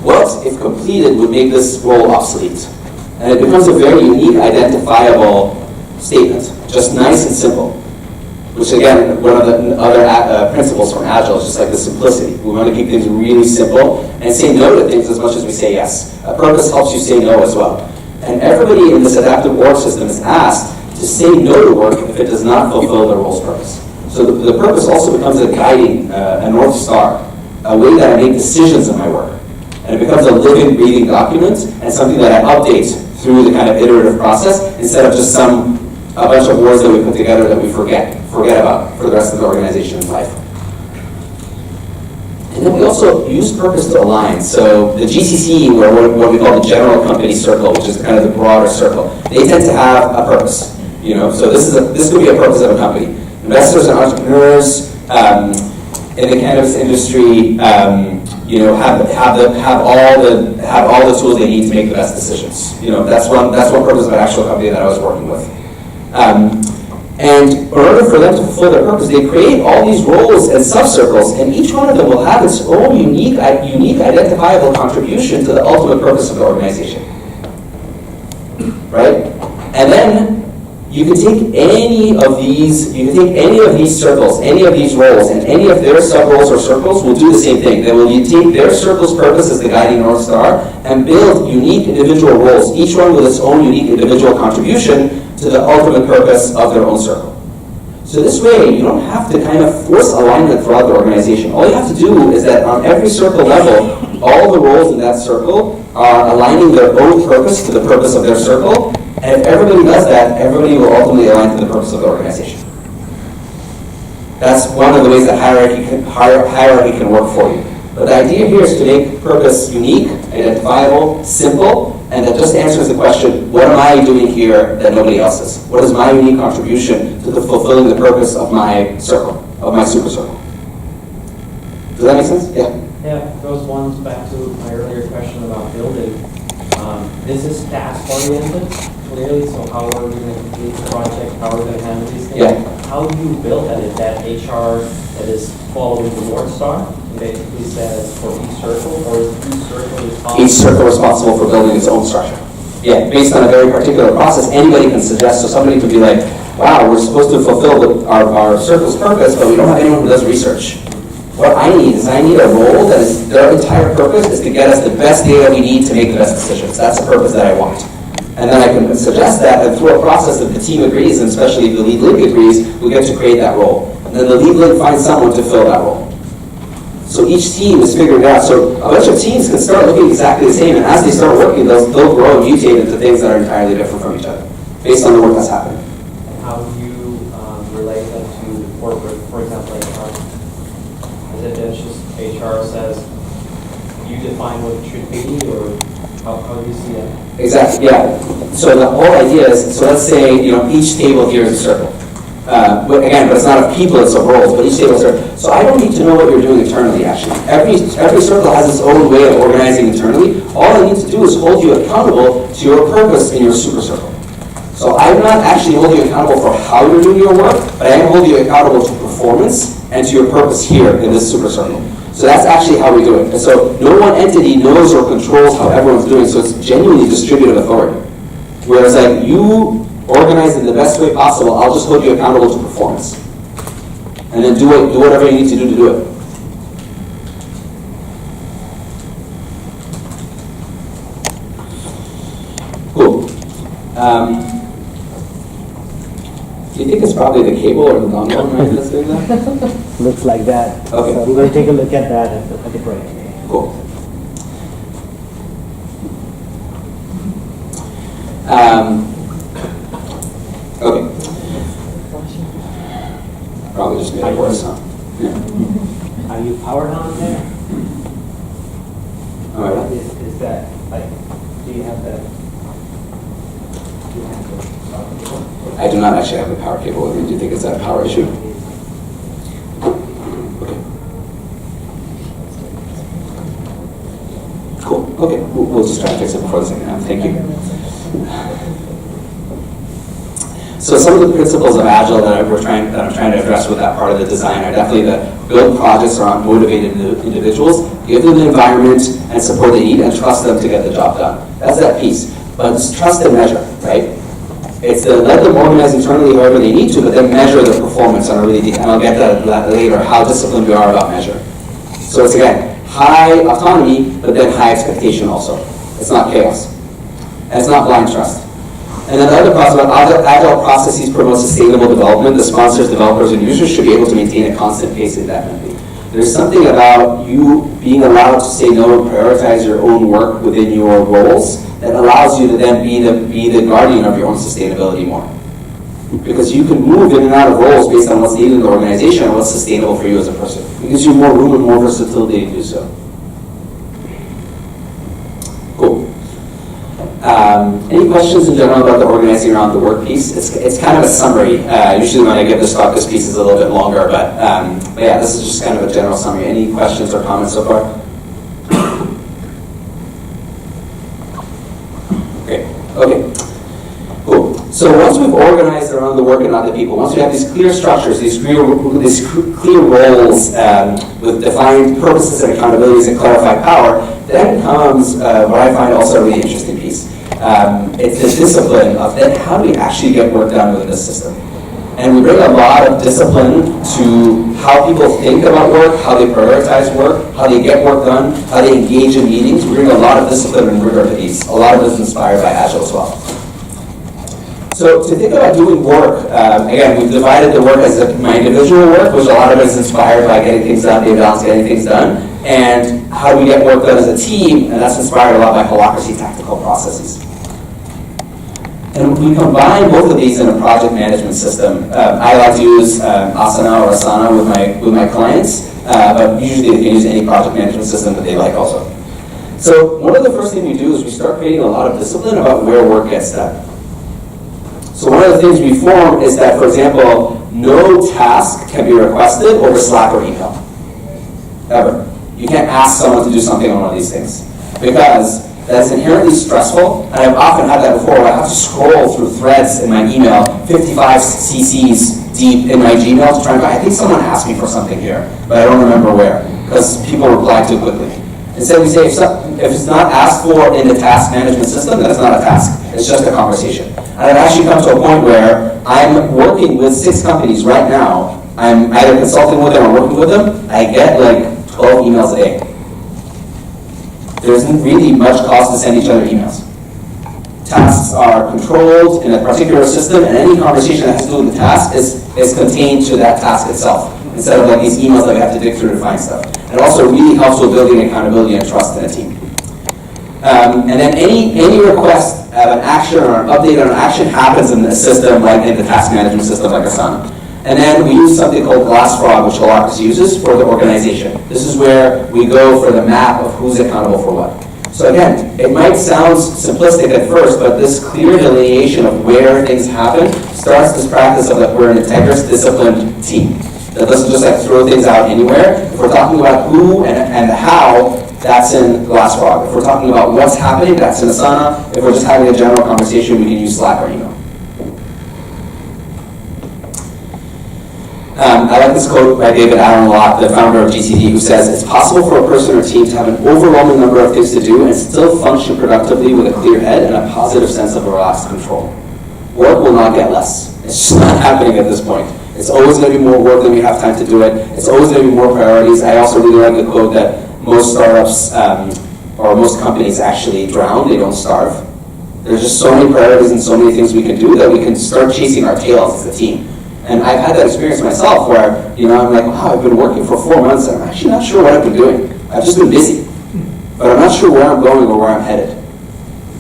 What, if completed, would make this role obsolete? And it becomes a very unique, identifiable statement, just nice and simple. Which again, one of the other principles from Agile is just like the simplicity. We want to keep things really simple and say no to things as much as we say yes. A purpose helps you say no as well. And everybody in this adaptive org system is asked to say no to work if it does not fulfill their role's purpose. So the purpose also becomes a guiding, a North Star, a way that I make decisions in my work. And it becomes a living, breathing document and something that I update through the kind of iterative process instead of just a bunch of words that we put together that we forget about for the rest of the organization's life. And then we also use purpose to align. So the GCC, or what we call the general company circle, which is kind of the broader circle, they tend to have a purpose. So this could be a purpose of a company. Investors and entrepreneurs in the cannabis industry, have all the tools they need to make the best decisions. That's one purpose of an actual company that I was working with. And in order for them to fulfill their purpose, they create all these roles and subcircles, and each one of them will have its own unique identifiable contribution to the ultimate purpose of the organization. Right? And then you can take any of these circles, any of these roles, and any of their sub-roles or circles will do the same thing. They will take their circle's purpose as the guiding North Star and build unique individual roles, each one with its own unique individual contribution to the ultimate purpose of their own circle. So this way, you don't have to kind of force alignment throughout the organization. All you have to do is that on every circle level, all the roles in that circle are aligning their own purpose to the purpose of their circle. And if everybody does that, everybody will ultimately align to the purpose of the organization. That's one of the ways that hierarchy can work for you. But the idea here is to make purpose unique, identifiable, simple, and that just answers the question, what am I doing here that nobody else is? What is my unique contribution to the fulfilling the purpose of my circle, of my super circle? Does that make sense? Yeah. Yeah, goes one back to my earlier question about building. This is task-oriented, clearly, so how are we going to complete the project, how are we going to handle these things? Yeah. How do you build that? Is that HR that is following the North Star? And basically says for each circle, or is each circle responsible? Each circle responsible for building its own structure. Yeah, based on a very particular process, anybody can suggest, so somebody could be like, wow, we're supposed to fulfill our circle's purpose, but we don't have anyone who does research. What I need is a role that is, their entire purpose is to get us the best data we need to make the best decisions. That's the purpose that I want. And then I can suggest that, and through a process that the team agrees, and especially if the lead link agrees, we get to create that role. And then the lead link finds someone to fill that role. So each team is figuring it out. So a bunch of teams can start looking exactly the same, and as they start working, they'll grow and mutate into things that are entirely different from each other, based on the work that's happening. And how do you relate that to corporate, for example, HR? Is it that just HR says, you define what it should be, or how do you see that? Exactly, yeah. So the whole idea is, so let's say, each table here is a circle. But it's not of people, it's of roles, but each table is a circle. So I don't need to know what you're doing internally, actually. Every circle has its own way of organizing internally. All I need to do is hold you accountable to your purpose in your super circle. So I'm not actually holding you accountable for how you're doing your work, but I am holding you accountable to performance and to your purpose here in this super circle. So that's actually how we do it. And so no one entity knows or controls how everyone's doing, so it's genuinely distributed authority. Whereas you organize in the best way possible, I'll just hold you accountable to performance. And then do whatever you need to do it. Cool. Do you think it's probably the cable or the dongle that's doing that? Looks like that. Okay. So we're going to take a look at that at the break. Cool. Okay. Probably just made it worse, huh? Yeah. Are you powered on there? All right. Is that, do you have that? I do not actually have the power cable with me. Do you think it's a power issue? Okay. Cool. Okay. We'll just try to fix it before the second half. Thank you. So some of the principles of Agile that I'm trying to address with that part of the design are definitely the build projects around motivated individuals, give them the environment and support they need, and trust them to get the job done. That's that piece. But it's trust and measure, right? It's to let them organize internally however they need to, but then measure the performance on a really deep, and I'll get to that later, how disciplined we are about measure. So it's, again, high autonomy, but then high expectation also. It's not chaos. And it's not blind trust. And then the other part about Agile processes promote sustainable development. The sponsors, developers, and users should be able to maintain a constant pace indefinitely. There's something about you being allowed to say no and prioritize your own work within your roles that allows you to then be the guardian of your own sustainability more. because you can move in and out of roles based on what's needed in the organization and what's sustainable for you as a person. It gives you more room and more versatility to do so. Cool. Any questions in general about the organizing around the work piece? It's kind of a summary. Usually when I give this talk, this piece is a little bit longer, but yeah, this is just kind of a general summary. Any questions or comments so far? Okay, cool. So once we've organized around the work and not the people, once we have these clear structures, these clear roles with defined purposes and accountabilities and clarified power, then comes what I find also a really interesting piece. It's the discipline of then how do we actually get work done within the system? And we bring a lot of discipline to how people think about work, how they prioritize work, how they get work done, how they engage in meetings. We bring a lot of discipline and rigor to these. A lot of this is inspired by Agile as well. So to think about doing work, again, we've divided the work as my individual work, which a lot of it is inspired by getting things done, Dave Allen's getting things done, and how do we get work done as a team, and that's inspired a lot by Holacracy tactical processes. And we combine both of these in a project management system. I like to use Asana or Asana with my clients, but usually they can use any project management system that they like also. So one of the first things we do is we start creating a lot of discipline about where work gets done. So one of the things we form is that, for example, no task can be requested over Slack or email, ever. You can't ask someone to do something on one of these things, because that's inherently stressful, and I've often had that before where I have to scroll through threads in my email, 55 CCs deep in my Gmail to try and go, I think someone asked me for something here, but I don't remember where, because people reply too quickly. Instead we say, if it's not asked for in the task management system, then it's not a task, it's just a conversation. And I've actually come to a point where I'm working with 6 companies right now, I'm either consulting with them or working with them, I get like 12 emails a day. There isn't really much cost to send each other emails. Tasks are controlled in a particular system, and any conversation that has to do with the task is contained to that task itself, instead of like these emails that we have to dig through to find stuff. It also really helps with building accountability and trust in a team. And then any request of an action or an update on an action happens in the system, like in the task management system, like Asana. And then we use something called Glassfrog, which Holacracy uses for the organization. This is where we go for the map of who's accountable for what. So again, it might sound simplistic at first, but this clear delineation of where things happen starts this practice of that we're an integrous, disciplined team that doesn't just like throw things out anywhere. If we're talking about who and the how, that's in Glassfrog. If we're talking about what's happening, that's in Asana. If we're just having a general conversation, we can use Slack or email. I like this quote by David Allen a lot, the founder of GTD, who says, it's possible for a person or team to have an overwhelming number of things to do and still function productively with a clear head and a positive sense of relaxed control. Work will not get less. It's just not happening at this point. It's always going to be more work than we have time to do it. It's always going to be more priorities. I also really like the quote that most startups or most companies actually drown, they don't starve. There's just so many priorities and so many things we can do that we can start chasing our tails as a team. And I've had that experience myself where, I'm like, wow, I've been working for 4 months and I'm actually not sure what I've been doing. I've just been busy. But I'm not sure where I'm going or where I'm headed.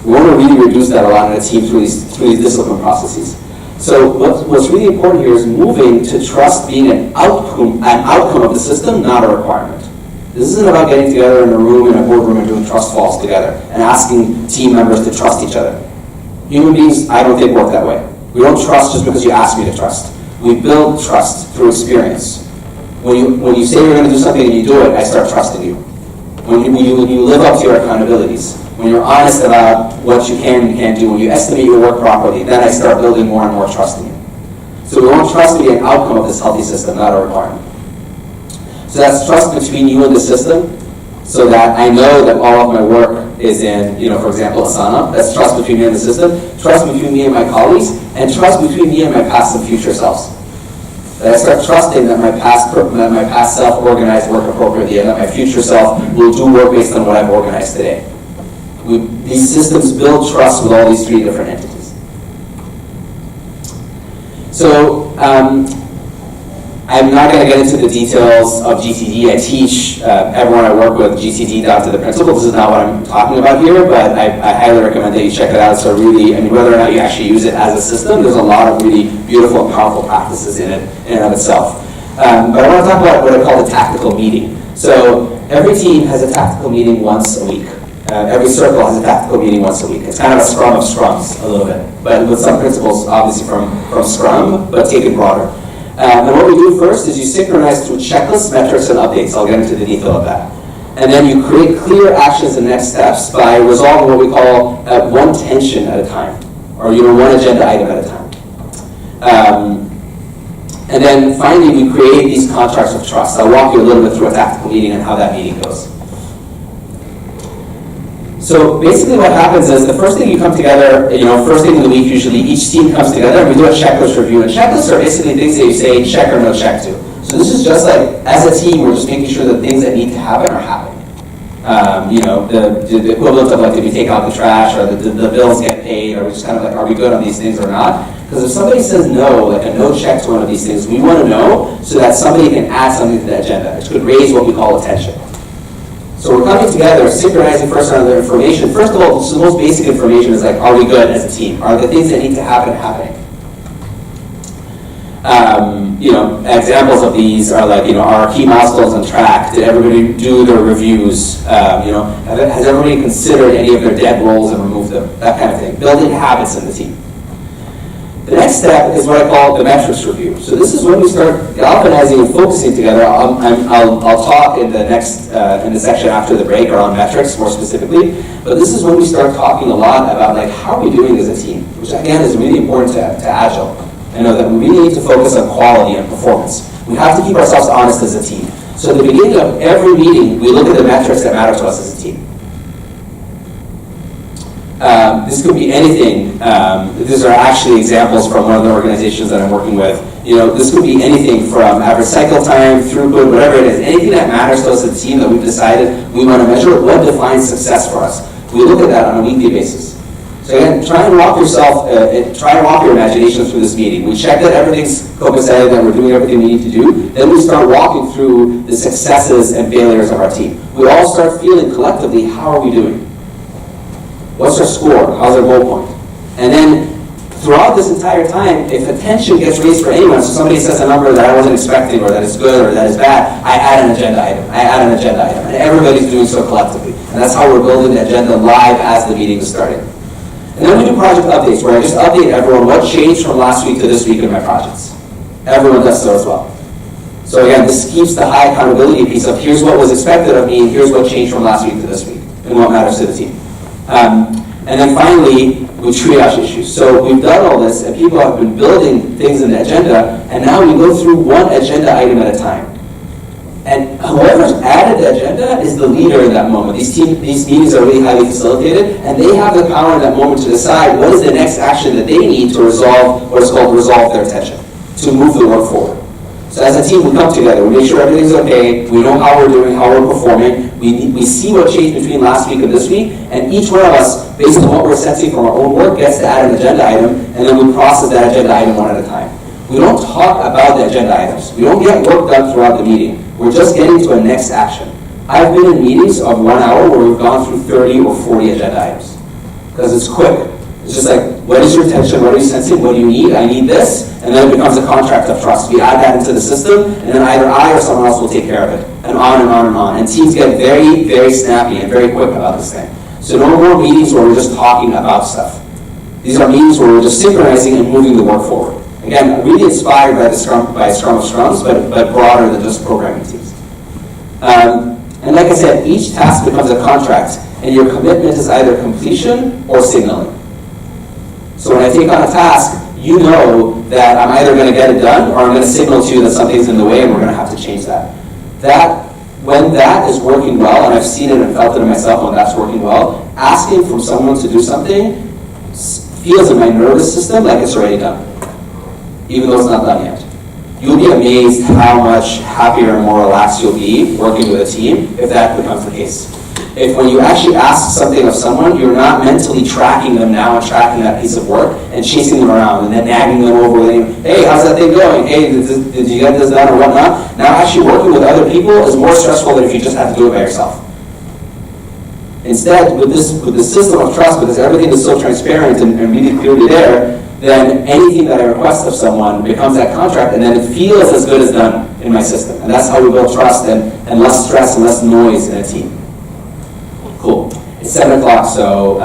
We want to really reduce that a lot in a team through these discipline processes. So what's really important here is moving to trust being an outcome of the system, not a requirement. This isn't about getting together in a room, in a boardroom, and doing trust falls together and asking team members to trust each other. Human beings, I don't think, work that way. We don't trust just because you ask me to trust. We build trust through experience. When you say you're going to do something and you do it, I start trusting you. When you live up to your accountabilities, when you're honest about what you can and can't do, when you estimate your work properly, then I start building more and more trust in you. So we want trust to be an outcome of this healthy system, not a requirement. So that's trust between you and the system, so that I know that all of my work is in, for example, Asana. That's trust between me and the system, trust between me and my colleagues, and trust between me and my past and future selves. That I start trusting that my past self organized work appropriately and that my future self will do work based on what I've organized today. These systems build trust with all these 3 different entities. So I I'm not going to get into the details of GTD. I teach everyone I work with GTD down to the principle. This is not what I'm talking about here, but I highly recommend that you check it out. So really, I mean, whether or not you actually use it as a system, there's a lot of really beautiful and powerful practices in it in and of itself. But I want to talk about what I call the tactical meeting. So every team has a tactical meeting once a week. Every circle has a tactical meeting once a week. It's kind of a scrum of scrums a little bit, but with some principles obviously from Scrum, but taken broader. And what we do first is you synchronize through checklists, metrics, and updates. I'll get into the detail of that. And then you create clear actions and next steps by resolving what we call one tension at a time, or one agenda item at a time. And then finally, we create these contracts of trust. I'll walk you a little bit through a tactical meeting and how that meeting goes. So basically what happens is the first thing you come together, first thing in the week usually, each team comes together and we do a checklist review. And checklists are basically things that you say check or no check to. So this is just like, as a team, we're just making sure that things that need to happen are happening. The equivalent of like, did we take out the trash, or the bills get paid, or we just kind of like, are we good on these things or not? Because if somebody says no, like a no check to one of these things, we want to know so that somebody can add something to the agenda, which could raise what we call attention. So we're coming together, synchronizing first on the information. First of all, the most basic information is like, are we good as a team? Are the things that need to happen happening? Examples of these are like, are key milestones on track? Did everybody do their reviews? Has everybody considered any of their dead roles and removed them? That kind of thing. Building habits in the team. The next step is what I call the metrics review. So this is when we start galvanizing and focusing together. I'll talk in the next in the section after the break around metrics more specifically. But this is when we start talking a lot about like how are we doing as a team, which again is really important to Agile. I know that we really need to focus on quality and performance. We have to keep ourselves honest as a team. So at the beginning of every meeting, we look at the metrics that matter to us as a team. This could be anything. These are actually examples from one of the organizations that I'm working with. This could be anything from average cycle time, throughput, whatever it is. Anything that matters to us as a team that we've decided we want to measure, what defines success for us. We look at that on a weekly basis. So again, try and walk your imagination through this meeting. We check that everything's copacetic, that we're doing everything we need to do. Then we start walking through the successes and failures of our team. We all start feeling collectively, how are we doing? What's our score? How's our goal point? And then throughout this entire time, if attention gets raised for anyone, so somebody says a number that I wasn't expecting, or that is good, or that is bad, I add an agenda item. And everybody's doing so collectively. And that's how we're building the agenda live as the meeting is starting. And then we do project updates, where I just update everyone what changed from last week to this week in my projects. Everyone does so as well. So again, this keeps the high accountability piece of here's what was expected of me, and here's what changed from last week to this week, and what matters to the team. And then finally, we triage issues. So we've done all this, and people have been building things in the agenda, and now we go through one agenda item at a time. And whoever's added the agenda is the leader in that moment. These meetings are really highly facilitated, and they have the power in that moment to decide what is the next action that they need to resolve what is called resolve their tension, to move the work forward. So as a team, we come together, we make sure everything's okay, we know how we're doing, how we're performing, we see what changed between last week and this week, and each one of us, based on what we're sensing from our own work, gets to add an agenda item, and then we process that agenda item one at a time. We don't talk about the agenda items. We don't get work done throughout the meeting. We're just getting to a next action. I've been in meetings of 1 hour where we've gone through 30 or 40 agenda items. Because it's quick. It's just like, what is your tension? What are you sensing? What do you need? I need this. And then it becomes a contract of trust. We add that into the system, and then either I or someone else will take care of it. And on and on and on. And teams get very, very snappy and very quick about this thing. So no more meetings where we're just talking about stuff. These are meetings where we're just synchronizing and moving the work forward. Again, really inspired by Scrum of Scrums, but broader than just programming teams. And like I said, each task becomes a contract, and your commitment is either completion or signaling. So when I take on a task, you know that I'm either going to get it done, or I'm going to signal to you that something's in the way, and we're going to have to change that. When that is working well, and I've seen it and felt it in myself when that's working well, asking from someone to do something feels in my nervous system like it's already done, even though it's not done yet. You'll be amazed how much happier and more relaxed you'll be working with a team if that becomes the case. If when you actually ask something of someone, you're not mentally tracking them now and tracking that piece of work and chasing them around and then nagging them over with, hey, how's that thing going? Hey, did you get this done or whatnot? Now actually working with other people is more stressful than if you just have to do it by yourself. Instead, with this system of trust, because everything is so transparent and really clearly there, then anything that I request of someone becomes that contract, and then it feels as good as done in my system. And that's how we build trust and less stress and less noise in a team. Cool. It's 7 o'clock, so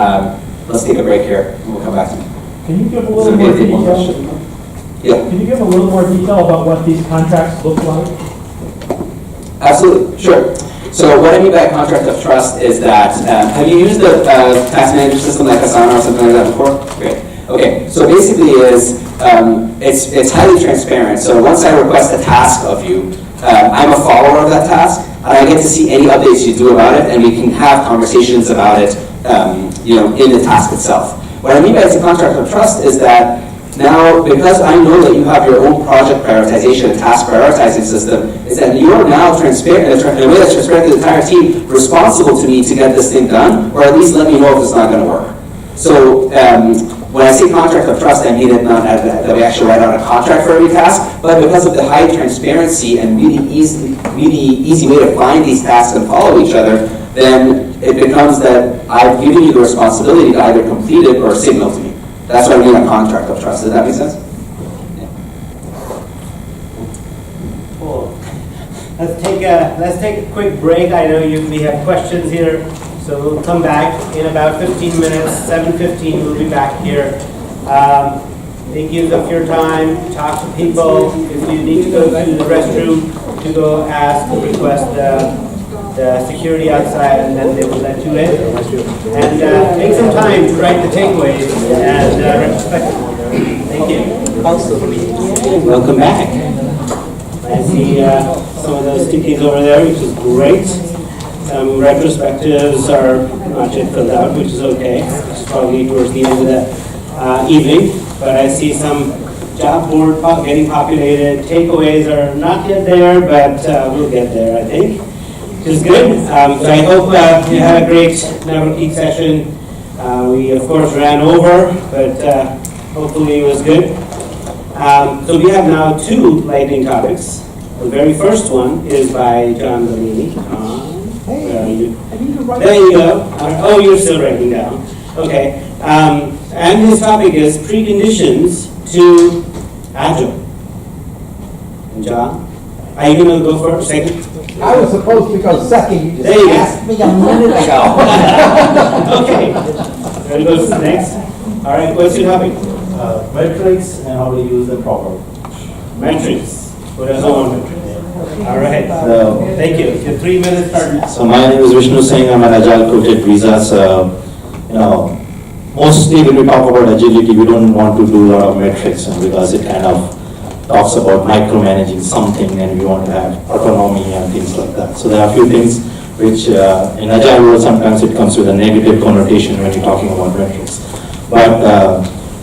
let's take a break here, and we'll come back to me. Can you give a little more detail? Yeah. Can you give a little more detail about what these contracts look like? Absolutely, sure. So what I mean by a contract of trust is that, have you used a task management system like Asana or something like that before? Great. Okay, so basically it's highly transparent. So once I request a task of you, I'm a follower of that task, and I get to see any updates you do about it, and we can have conversations about it in the task itself. What I mean by it's a contract of trust is that now, because I know that you have your own project prioritization and task prioritizing system, is that you are now transparent, in a way that's transparent to the entire team, responsible to me to get this thing done, or at least let me know if it's not going to work. So when I say contract of trust, I mean it not that we actually write out a contract for every task, but because of the high transparency and really easy way to find these tasks and follow each other, then it becomes that I've given you the responsibility to either complete it or signal to me. That's what I mean a contract of trust. Does that make sense? Yeah. Cool. Let's take a quick break. I know we have questions here, so we'll come back in about 15 minutes. 7:15, we'll be back here. Make use of your time. Talk to people. If you need to go to the restroom, to go ask or request the security outside, and then they will let you in. And take some time to write the takeaways and retrospective. Thank you. Welcome back. I see some of those stickies over there, which is great. Some retrospectives are not yet filled out, which is okay. It's probably towards the end of the evening. But I see some job board getting populated. Takeaways are not yet there, but we'll get there, I think. Which is good. So I hope you had a great networking session. We, of course, ran over, but hopefully it was good. So we have now 2 lightning topics. The very first one is by John Bellini. Where are you? There you go. Oh, you're still writing down. Okay. And his topic is preconditions to Agile. John, are you going to go first, second? I was supposed to go second. You There you go. asked me a minute ago. Okay. We'll go to the next. All right, what's your topic? Metrics and how to use them properly. Metrics. Who doesn't want metrics? All right. So, Thank you. Your 3 minutes start now. So my name is Vishnu Singh. I'm an Agile coach at Visa. So, mostly when we talk about agility, we don't want to do a lot of metrics because it kind of talks about micromanaging something, and we want to have autonomy and things like that. So there are a few things which in Agile world sometimes it comes with a negative connotation when you're talking about metrics. But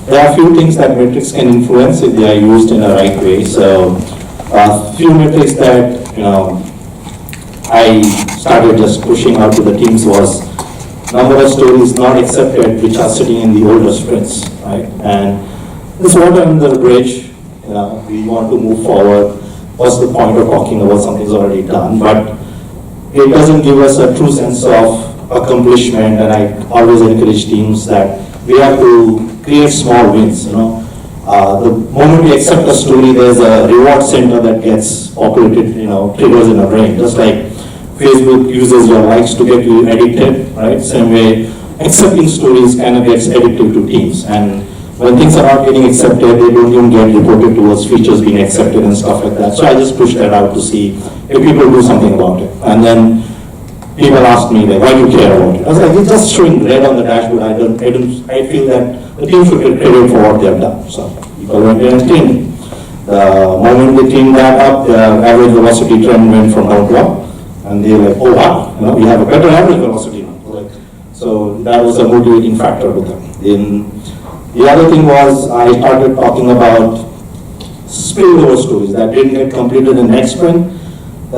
there are a few things that metrics can influence if they are used in a right way. So a few metrics that I started just pushing out to the teams was number of stories not accepted which are sitting in the older sprints, right? And this water under the bridge. We want to move forward. What's the point of talking about something's already done? But it doesn't give us a true sense of accomplishment, and I always encourage teams that we have to create small wins. The moment we accept a story, there's a reward center that gets populated, triggers in our brain. Just like Facebook uses your likes to get you addicted, right? Same way, accepting stories kind of gets addictive to teams. And when things are not getting accepted, they don't even get reported towards features being accepted and stuff like that. So I just push that out to see if people do something about it. And then people ask me, like, why do you care about it? I was like, it's just showing red on the dashboard. I feel that the team should get credit for what they have done. So people went in and cleaned it. The moment they cleaned that up, the average velocity trend went from down to up. And they were like, oh wow, we have a better average velocity now. So that was a motivating factor with them. The other thing was I started talking about spillover stories that didn't get completed in the next sprint.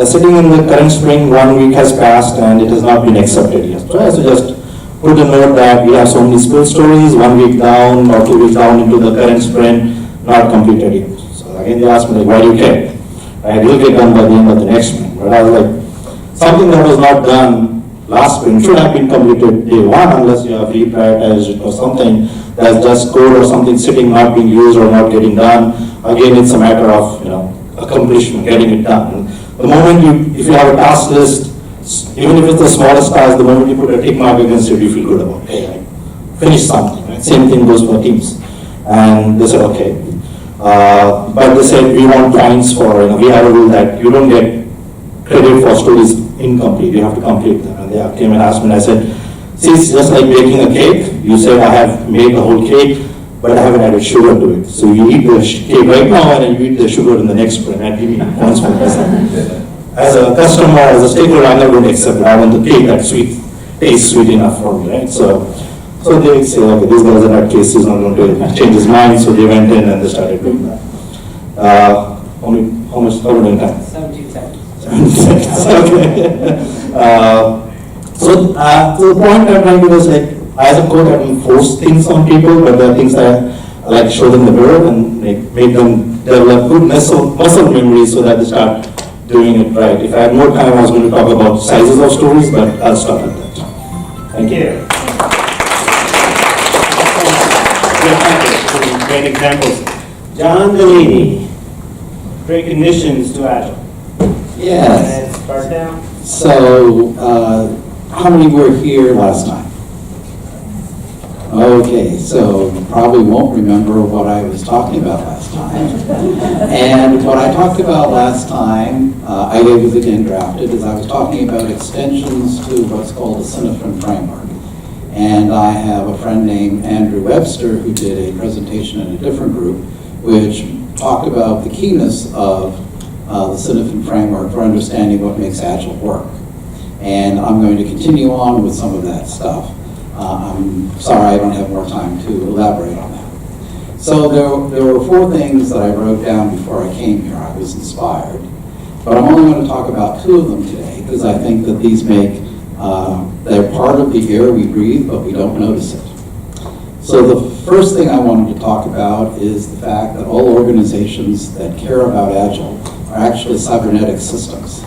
sitting in the current sprint, 1 week has passed and it has not been accepted yet. So I have to just put a note that we have so many sprint stories, 1 week down or 2 weeks down into the current sprint, not completed yet. So again, they asked me, like, why do you care? Right, it will get done by the end of the next sprint. But I was like, something that was not done last sprint should have been completed day 1 unless you have reprioritized it or something. That's just code or something sitting, not being used or not getting done. Again, it's a matter of, accomplishment, getting it done. The moment if you have a task list, even if it's the smallest task, the moment you put a tick mark against it, you feel good about, hey, I finished something. Right? Same thing goes for teams. And they said, okay. But they said, we want points for, we have a rule that you don't get credit for stories incomplete, you have to complete them. And they came and asked me, and I said, see, it's just like baking a cake. You say, I have made the whole cake, but I haven't added sugar to it. So you eat the cake right now, and then you eat the sugar in the next sprint, and give me points for this. As a customer, as a stakeholder, I'm not going to accept it. I want the cake that's sweet, tastes sweet enough for me, right? So they say, okay, this guy in that case is not going to change his mind, so they went in and they started doing that. How much time? 17 seconds. 17 seconds, okay. So the point I'm trying to do is, like, as a coach, I don't force things on people, but there are things that I like to show them the mirror and make them develop good muscle memory so that they start doing it right. If I had more time, I was going to talk about sizes of stories, but I'll stop at that. Thank you. Great examples. John Delaney, recognitions to Agile. Yes. And start now. So, how many were here last time? Okay, so you probably won't remember what I was talking about last time. And what I talked about last time, I was again drafted, is I was talking about extensions to what's called the Synopsis framework. And I have a friend named Andrew Webster who did a presentation in a different group, which talked about the keyness of the Synopsis framework for understanding what makes Agile work. And I'm going to continue on with some of that stuff. I'm sorry I don't have more time to elaborate on that. So there were 4 things that I wrote down before I came here. I was inspired. But I'm only going to talk about 2 of them today because I think that these they're part of the air we breathe, but we don't notice it. So the first thing I wanted to talk about is the fact that all organizations that care about Agile are actually cybernetic systems.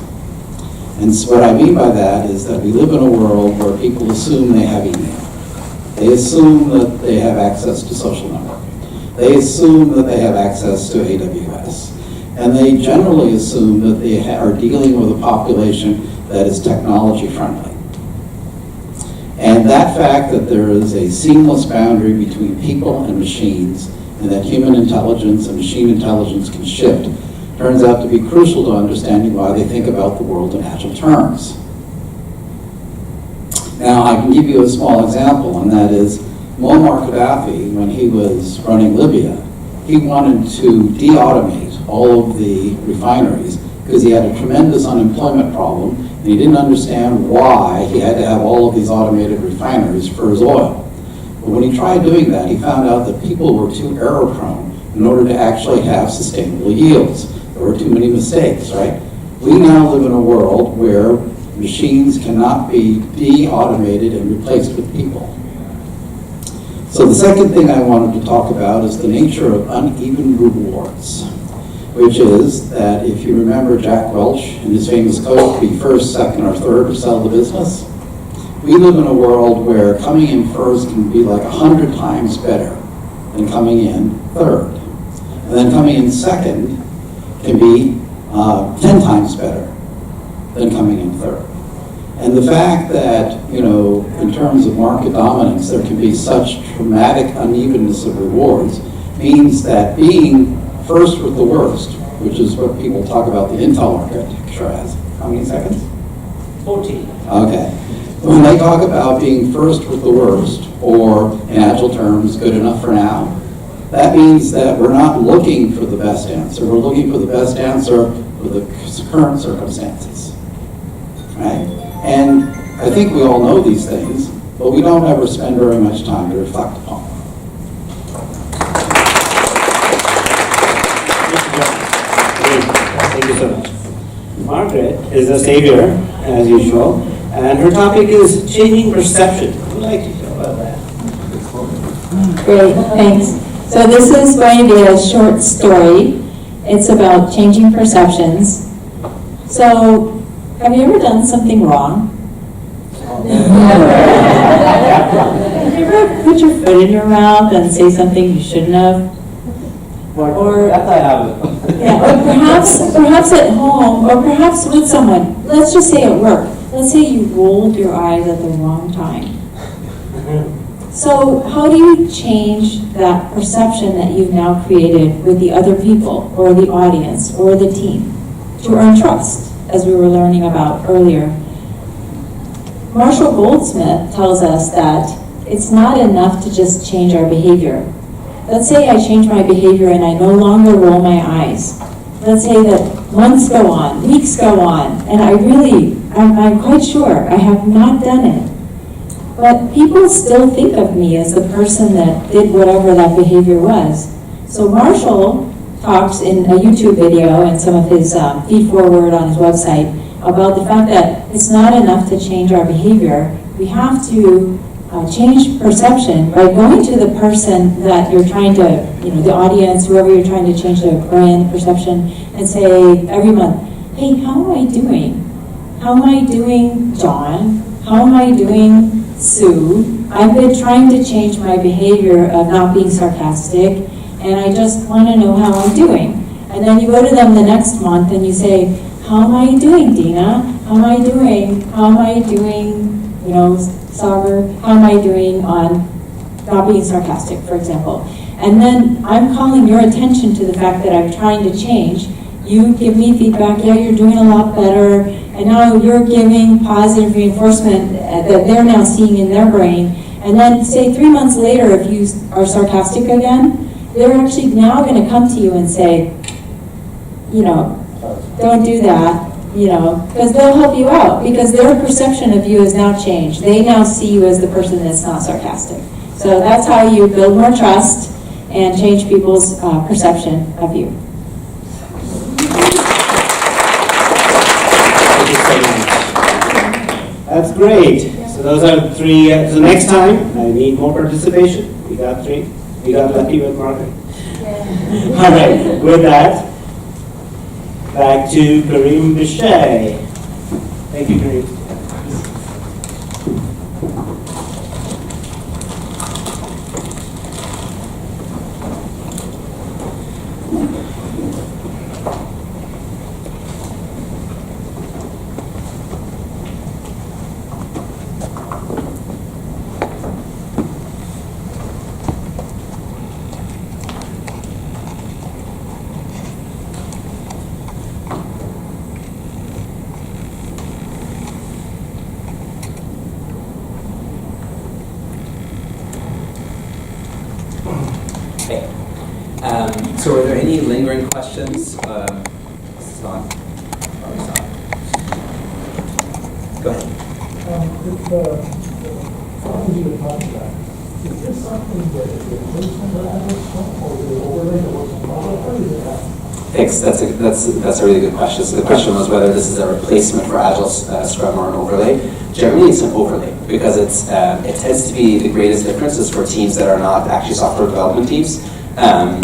And so what I mean by that is that we live in a world where people assume they have email. They assume that they have access to social networking. They assume that they have access to AWS. And they generally assume that they are dealing with a population that is technology friendly. And that fact that there is a seamless boundary between people and machines, and that human intelligence and machine intelligence can shift, turns out to be crucial to understanding why they think about the world in Agile terms. Now, I can give you a small example, and that is Muammar Gaddafi, when he was running Libya, he wanted to de-automate all of the refineries because he had a tremendous unemployment problem, and he didn't understand why he had to have all of these automated refineries for his oil. But when he tried doing that, he found out that people were too error-prone in order to actually have sustainable yields. There were too many mistakes, right? We now live in a world where machines cannot be de-automated and replaced with people. So the second thing I wanted to talk about is the nature of uneven rewards, which is that if you remember Jack Welch and his famous quote, be first, second, or third, or sell the business, we live in a world where coming in first can be like 100 times better than coming in third. And then coming in second can be 10 times better than coming in third. And the fact that, in terms of market dominance, there can be such dramatic unevenness of rewards means that being first with the worst, which is what people talk about the Intel architecture as. How many seconds? 14. Okay. When they talk about being first with the worst, or in Agile terms, good enough for now, that means that we're not looking for the best answer. We're looking for the best answer for the current circumstances, right? And I think we all know these things, but we don't ever spend very much time to reflect upon them. Thank you so much. Margaret is a savior, as usual, and her topic is changing perception. Who would like to hear about that? Great, thanks. So this is going to be a short story. It's about changing perceptions. So, have you ever done something wrong? Have you ever put your foot in your mouth and say something you shouldn't have? Or That I haven't. yeah, or perhaps at home, or perhaps with someone. Let's just say at work. Let's say you rolled your eyes at the wrong time. So how do you change that perception that you've now created with the other people, or the audience, or the team, to earn trust, as we were learning about earlier? Marshall Goldsmith tells us that it's not enough to just change our behavior. Let's say I change my behavior and I no longer roll my eyes. Let's say that months go on, weeks go on, and I'm quite sure I have not done it. But people still think of me as the person that did whatever that behavior was. So Marshall talks in a YouTube video and some of his feed forward on his website about the fact that it's not enough to change our behavior. We have to change perception by going to the person that you're trying to, the audience, whoever you're trying to change their brand perception, and say every month, hey, how am I doing? How am I doing, John? How am I doing, Sue? I've been trying to change my behavior of not being sarcastic, and I just want to know how I'm doing. And then you go to them the next month and you say, how am I doing, Dina? How am I doing? How am I doing, Sagar? How am I doing on not being sarcastic, for example? And then I'm calling your attention to the fact that I'm trying to change. You give me feedback, yeah, you're doing a lot better, and now you're giving positive reinforcement that they're now seeing in their brain. And then say 3 months later, if you are sarcastic again, they're actually now going to come to you and say, don't do that, because they'll help you out, because their perception of you has now changed. They now see you as the person that's not sarcastic. So that's how you build more trust and change people's perception of you. Thank you so much. That's great. So those are 3. So next time, I need more participation. We got 3. We got lucky with Margaret. All right, with that, back to Karim Bishay. Thank you, Karim. So are there any lingering questions? This is on. Go ahead. Something you were talking about. Is this something that is a replacement of Agile, or is it overlay that works on model, or is it that? Thanks. That's a really good question. So the question was whether this is a replacement for Agile Scrum or an overlay. Generally, it's an overlay because it tends to be the greatest differences for teams that are not actually software development teams. And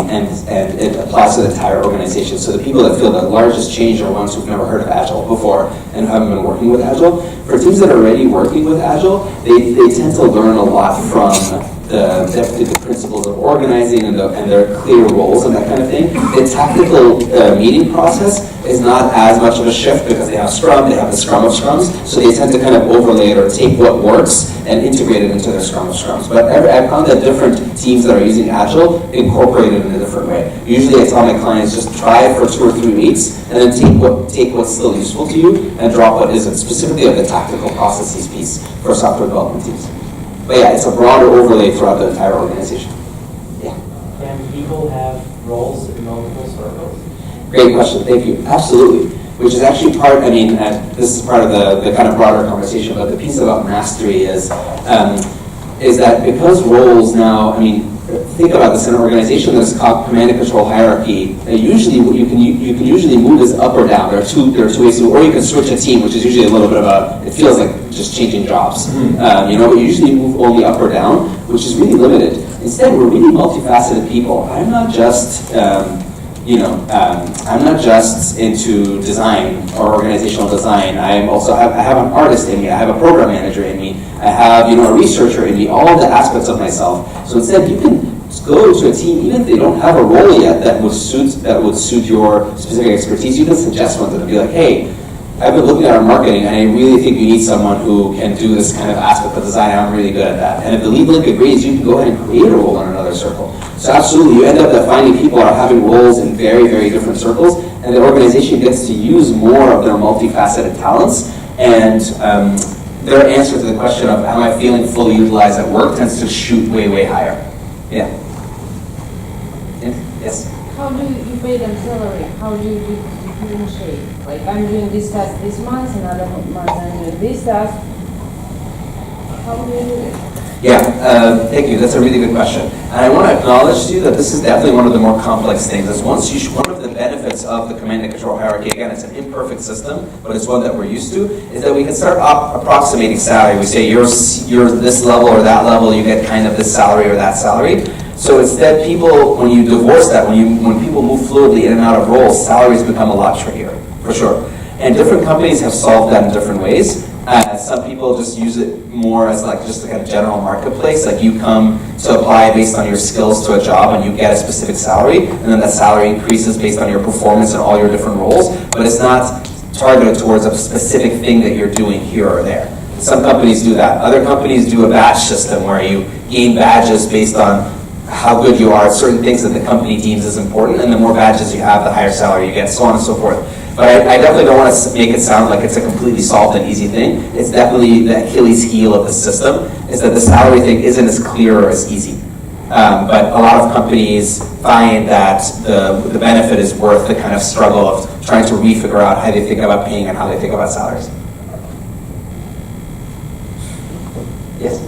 it applies to the entire organization. So the people that feel the largest change are ones who've never heard of Agile before and haven't been working with Agile. For teams that are already working with Agile, they tend to learn a lot from the principles of organizing and their clear roles and that kind of thing. The tactical meeting process is not as much of a shift because they have Scrum, they have the Scrum of Scrums, so they tend to kind of overlay it or take what works and integrate it into their Scrum of Scrums. But I've found that different teams that are using Agile incorporate it in a different way. Usually I tell my clients just try it for 2 or 3 weeks and then take what's still useful to you and drop what isn't, specifically of the tactical processes piece for software development teams. But yeah, it's a broader overlay throughout the entire organization. Yeah. Can people have roles in multiple circles? Great question, thank you. Absolutely. Which is actually part, this is part of the kind of broader conversation, but the piece about mastery is that because roles now, think about this in an organization that's called command and control hierarchy. Usually, what you can usually move is up or down. There are two ways to, or you can switch a team, which is usually a little bit of it feels like just changing jobs. But you usually move only up or down, which is really limited. Instead, we're really multifaceted people. I'm not just I'm not just into design or organizational design. I have an artist in me. I have a program manager in me. I have a researcher in me. All of the aspects of myself. So instead, you can go to a team even if they don't have a role yet that would suit your specific expertise. You can suggest one to them. Be like, hey, I've been looking at our marketing, and I really think you need someone who can do this kind of aspect of design. I'm really good at that. And if the lead link agrees, you can go ahead and create a role in another circle. So absolutely, you end up finding people are having roles in very, very different circles, and the organization gets to use more of their multifaceted talents, and their answer to the question of, am I feeling fully utilized at work, tends to shoot way, way higher. Yeah. Yes? How do you pay them salary? How do you differentiate? Like, I'm doing this task this month, another month I'm doing this task. How do you do it? Yeah, thank you. That's a really good question. And I want to acknowledge to you that this is definitely one of the more complex things. It's one of the benefits of the command and control hierarchy, again, it's an imperfect system, but it's one that we're used to, is that we can start approximating salary. We say you're this level or that level, you get kind of this salary or that salary. So instead, people, when you divorce that, when people move fluidly in and out of roles, salaries become a lot trickier, for sure. And different companies have solved that in different ways. Some people just use it more as like just like a general marketplace. Like you come to apply based on your skills to a job and you get a specific salary, and then that salary increases based on your performance in all your different roles, but it's not targeted towards a specific thing that you're doing here or there. Some companies do that. Other companies do a badge system where you gain badges based on how good you are at certain things that the company deems as important, and the more badges you have, the higher salary you get, so on and so forth. But I definitely don't want to make it sound like it's a completely solved and easy thing. It's definitely the Achilles heel of the system, is that the salary thing isn't as clear or as easy. But a lot of companies find that the benefit is worth the kind of struggle of trying to refigure out how they think about paying and how they think about salaries. Yes?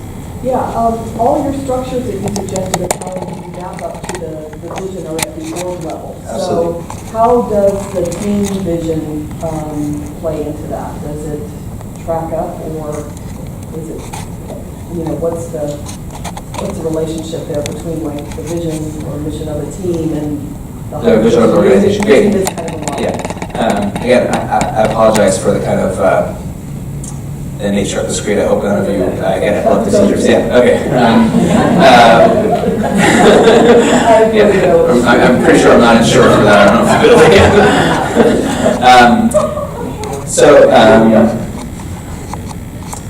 Yeah, all your structures that you suggested are how you map up to the vision or at the org level. Absolutely. So how does the team vision play into that? Does it track up, or is it, what's the relationship there between like the vision or mission of a team and the vision of the organization? Great. This kind of a model? Yeah. Again, I apologize for the kind of the nature of the screen. I hope none of you get epileptic procedures. Yeah. Okay. I'm pretty sure I'm not insured for that. I don't know if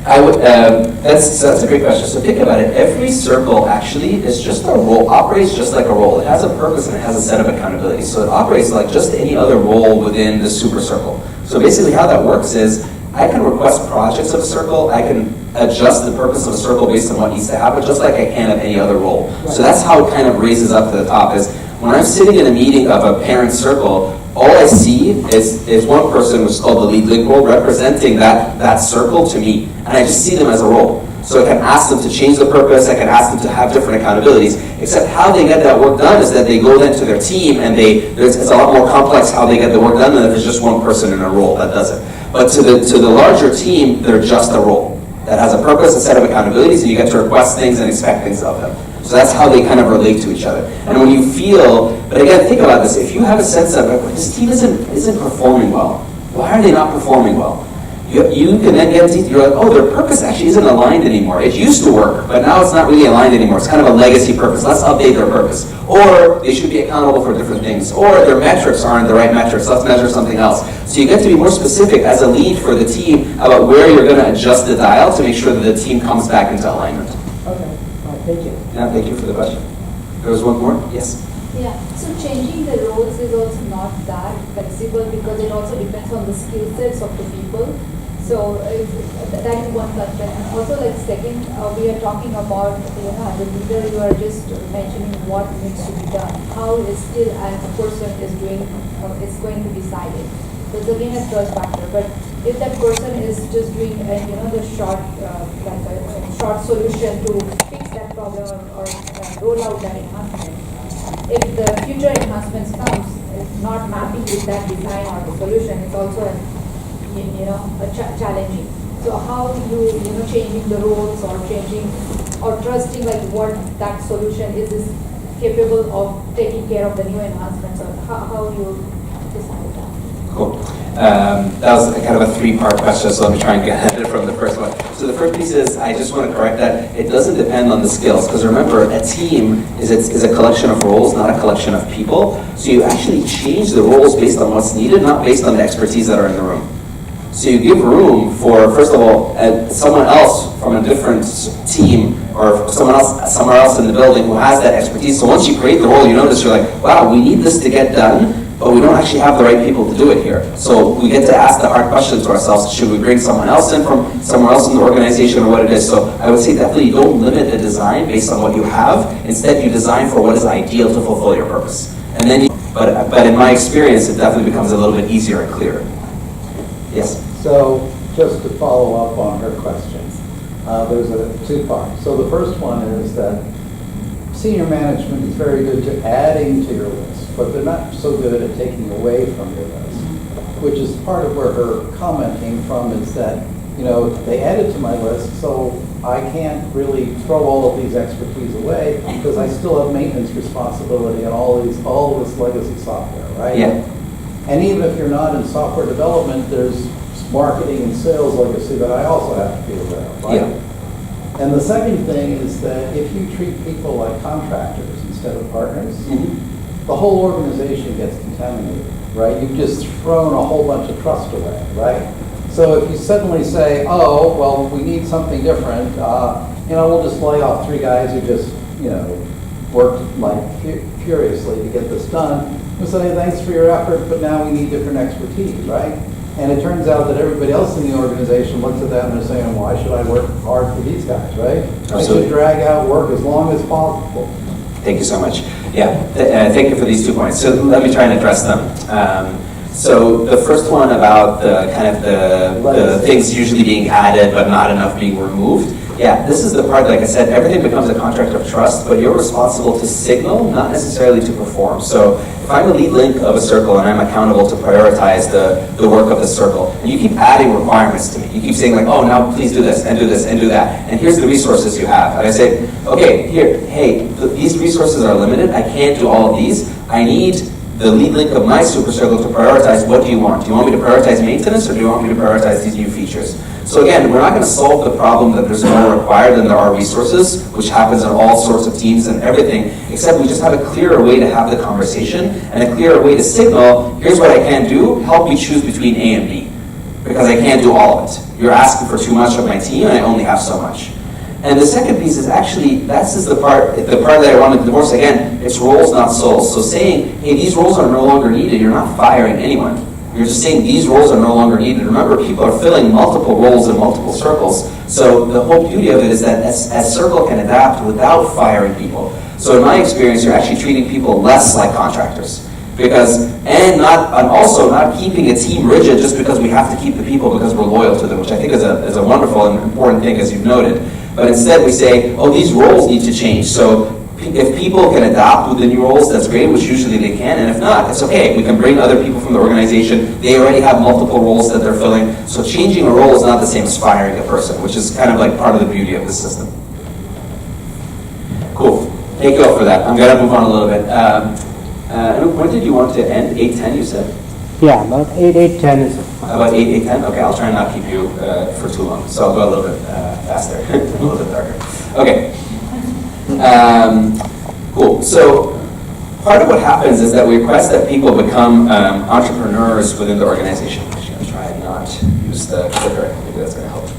I would. That's a great question. So think about it. Every circle actually is just a role. Operates just like a role. It has a purpose and it has a set of accountabilities. So it operates like just any other role within the super circle. So basically, how that works is, I can request projects of a circle. I can adjust the purpose of a circle based on what needs to happen, just like I can of any other role. So that's how it kind of raises up to the top. Is when I'm sitting in a meeting of a parent circle, all I see is one person, which is called the lead link role, representing that circle to me, and I just see them as a role. So I can ask them to change the purpose. I can ask them to have different accountabilities. Except how they get that work done is that they go then to their team, and it's a lot more complex how they get the work done than if there's just one person in a role that does it. But to the larger team, they're just a role that has a purpose, a set of accountabilities, and you get to request things and expect things of them. So that's how they kind of relate to each other. And when you feel, but again, think about this. If you have a sense of this team isn't performing well, why are they not performing well? You can then get to, you're like, oh, their purpose actually isn't aligned anymore. It used to work, but now it's not really aligned anymore. It's kind of a legacy purpose. Let's update their purpose. Or they should be accountable for different things. Or their metrics aren't the right metrics. Let's measure something else. So you get to be more specific as a lead for the team about where you're going to adjust the dial to make sure that the team comes back into alignment. Okay, all right, thank you. Yeah, thank you for the question. There was one more? Yes. Yeah, so changing the roles is also not that flexible because it also depends on the skill sets of the people. So that is one concern. And also, like second, we are talking about, as a leader, you are just mentioning what needs to be done. How is still as a person is doing, is going to be decided. So it's again a trust factor. But if that person is just doing, the short, like a short solution to fix that problem or roll out that enhancement, if the future enhancements comes, it's not mapping with that design or the solution, it's also challenging. So how you changing the roles or changing or trusting like what that solution is capable of taking care of the new enhancements, or how you decide that? Cool. That was kind of a three-part question, so let me try and get at it from the first one. So the first piece is, I just want to correct that it doesn't depend on the skills, because remember, a team is a collection of roles, not a collection of people. So you actually change the roles based on what's needed, not based on the expertise that are in the room. So you give room for, first of all, someone else from a different team or someone else somewhere else in the building who has that expertise. So once you create the role, you notice you're like, wow, we need this to get done, but we don't actually have the right people to do it here. So we get to ask the hard questions to ourselves. Should we bring someone else in from somewhere else in the organization or what it is? So I would say definitely don't limit the design based on what you have. Instead, you design for what is ideal to fulfill your purpose. And then, but in my experience, it definitely becomes a little bit easier and clearer. Yes? So just to follow up on her question, there's a two-part. So the first one is that senior management is very good to adding to your list, but they're not so good at taking away from your list, which is part of where her comment came from, is that, they added to my list, so I can't really throw all of these expertise away because I still have maintenance responsibility and all of this legacy software, right? Yeah. And even if you're not in software development, there's marketing and sales legacy that I also have to be aware of, right? Yeah. And the second thing is that if you treat people like contractors instead of partners, the whole organization gets contaminated, right? You've just thrown a whole bunch of trust away, right? So if you suddenly say, oh, well, we need something different, we'll just lay off 3 guys who just, worked like furiously to get this done. We'll say, thanks for your effort, but now we need different expertise, right? And it turns out that everybody else in the organization looks at that and they're saying, why should I work hard for these guys, right? I should drag out work as long as possible. Thank you so much. Yeah, thank you for these 2 points. So let me try and address them. So the first one about the kind of the things usually being added but not enough being removed. Yeah, this is the part, like I said, everything becomes a contract of trust, but you're responsible to signal, not necessarily to perform. So if I'm a lead link of a circle and I'm accountable to prioritize the work of the circle, and you keep adding requirements to me, you keep saying like, oh, now please do this and do this and do that, and here's the resources you have. And I say, okay, these resources are limited, I can't do all of these, I need the lead link of my super circle to prioritize. What do you want? Do you want me to prioritize maintenance or do you want me to prioritize these new features? So again, we're not going to solve the problem that there's more required than there are resources, which happens in all sorts of teams and everything, except we just have a clearer way to have the conversation and a clearer way to signal, here's what I can do, help me choose between A and B, because I can't do all of it. You're asking for too much of my team and I only have so much. And the second piece is actually, that's just the part that I want to divorce. Again, it's roles, not souls. So saying, hey, these roles are no longer needed, you're not firing anyone. You're just saying these roles are no longer needed. Remember, people are filling multiple roles in multiple circles. So the whole beauty of it is that a circle can adapt without firing people. So in my experience, you're actually treating people less like contractors. And also not keeping a team rigid just because we have to keep the people because we're loyal to them, which I think is a wonderful and important thing, as you've noted. But instead we say, oh, these roles need to change. So if people can adapt with the new roles, that's great, which usually they can. And if not, it's okay. We can bring other people from the organization. They already have multiple roles that they're filling. So changing a role is not the same as firing a person, which is kind of like part of the beauty of the system. Cool. Thank you all for that. I'm going to move on a little bit. When did you want to end? 8:10, you said? Yeah, about 8:10 is fine. About 8:10? Okay, I'll try and not keep you for too long. So I'll go a little bit faster, a little bit darker. Okay. Cool. So part of what happens is that we request that people become entrepreneurs within the organization. Actually, I'm trying to not use the clicker. Maybe that's going to help.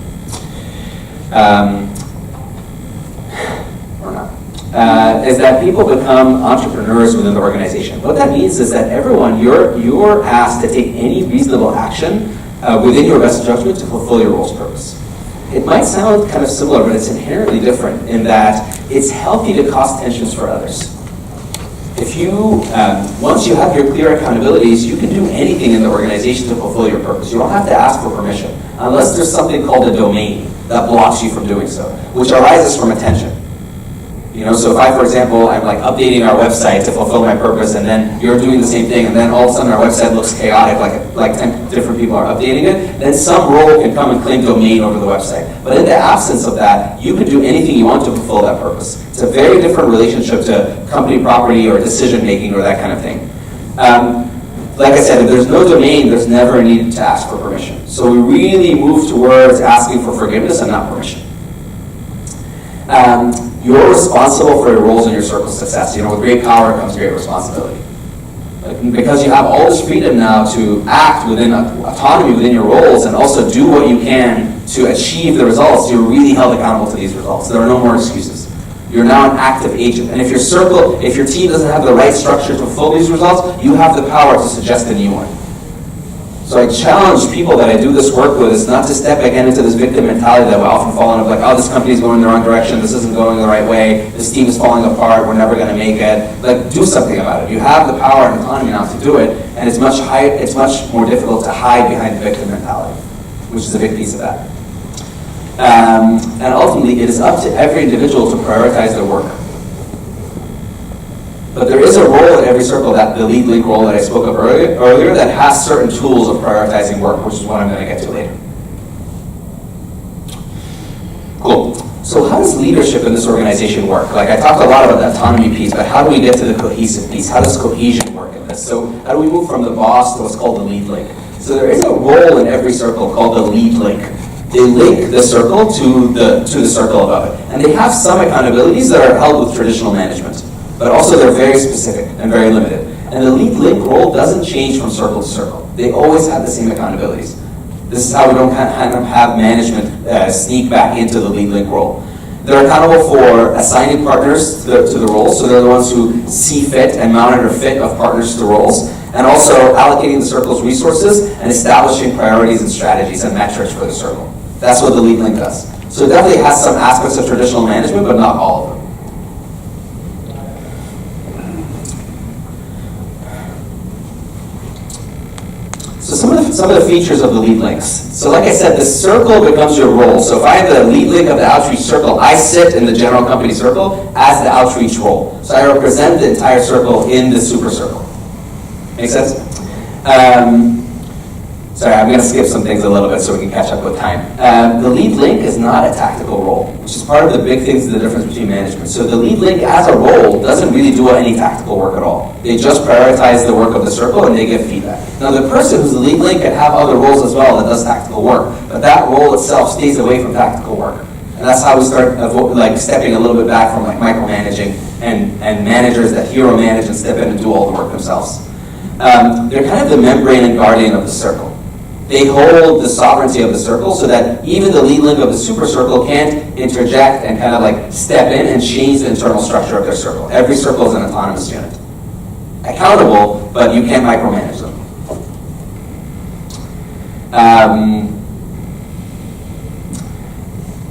Or not. Is that people become entrepreneurs within the organization. What that means is that everyone, you're asked to take any reasonable action within your best judgment to fulfill your role's purpose. It might sound kind of similar, but it's inherently different in that it's healthy to cause tensions for others. If you, once you have your clear accountabilities, you can do anything in the organization to fulfill your purpose. You don't have to ask for permission, unless there's something called a domain that blocks you from doing so, which arises from a tension. You know, so if I, for example, I'm like updating our website to fulfill my purpose, and then you're doing the same thing, and then all of a sudden our website looks chaotic, like 10 different people are updating it, then some role can come and claim domain over the website. But in the absence of that, you can do anything you want to fulfill that purpose. It's a very different relationship to company property or decision making or that kind of thing. Like I said, if there's no domain, there's never a need to ask for permission. So we really move towards asking for forgiveness and not permission. You're responsible for your roles and your circle's success. You know, with great power comes great responsibility. Because you have all this freedom now to act within autonomy within your roles and also do what you can to achieve the results, you're really held accountable to these results. There are no more excuses. You're now an active agent. And if your team doesn't have the right structure to fulfill these results, you have the power to suggest a new one. So I challenge people that I do this work with is not to step again into this victim mentality that we often fall into, like, oh, this company's going in the wrong direction, this isn't going the right way, this team is falling apart, we're never going to make it. Like, do something about it. You have the power and autonomy now to do it, and it's much more difficult to hide behind the victim mentality, which is a big piece of that. And ultimately, it is up to every individual to prioritize their work. But there is a role in every circle, that the lead link role that I spoke of earlier that has certain tools of prioritizing work, which is what I'm going to get to later. Cool. So how does leadership in this organization work? Like, I talked a lot about the autonomy piece, but how do we get to the cohesive piece? How does cohesion work in this? So how do we move from the boss to what's called the lead link? So there is a role in every circle called the lead link. They link the circle to the circle above it. And they have some accountabilities that are held with traditional management. But also they're very specific and very limited. And the lead link role doesn't change from circle to circle. They always have the same accountabilities. This is how we don't kind of have management sneak back into the lead link role. They're accountable for assigning partners to the roles, so they're the ones who see fit and monitor fit of partners to the roles, and also allocating the circle's resources and establishing priorities and strategies and metrics for the circle. That's what the lead link does. So it definitely has some aspects of traditional management, but not all of them. So some of the features of the lead links. So like I said, the circle becomes your role. So if I have the lead link of the outreach circle, I sit in the general company circle as the outreach role. So I represent the entire circle in the super circle. Make sense? Sorry, I'm going to skip some things a little bit so we can catch up with time. The lead link is not a tactical role, which is part of the big things, the difference between management. So the lead link as a role doesn't really do any tactical work at all. They just prioritize the work of the circle and they give feedback. Now the person who's the lead link can have other roles as well that does tactical work, but that role itself stays away from tactical work. And that's how we start stepping a little bit back from micromanaging and managers that hero manage and step in and do all the work themselves. They're kind of the membrane and guardian of the circle. They hold the sovereignty of the circle so that even the lead link of the super circle can't interject and kind of step in and change the internal structure of their circle. Every circle is an autonomous unit. Accountable, but you can't micromanage them.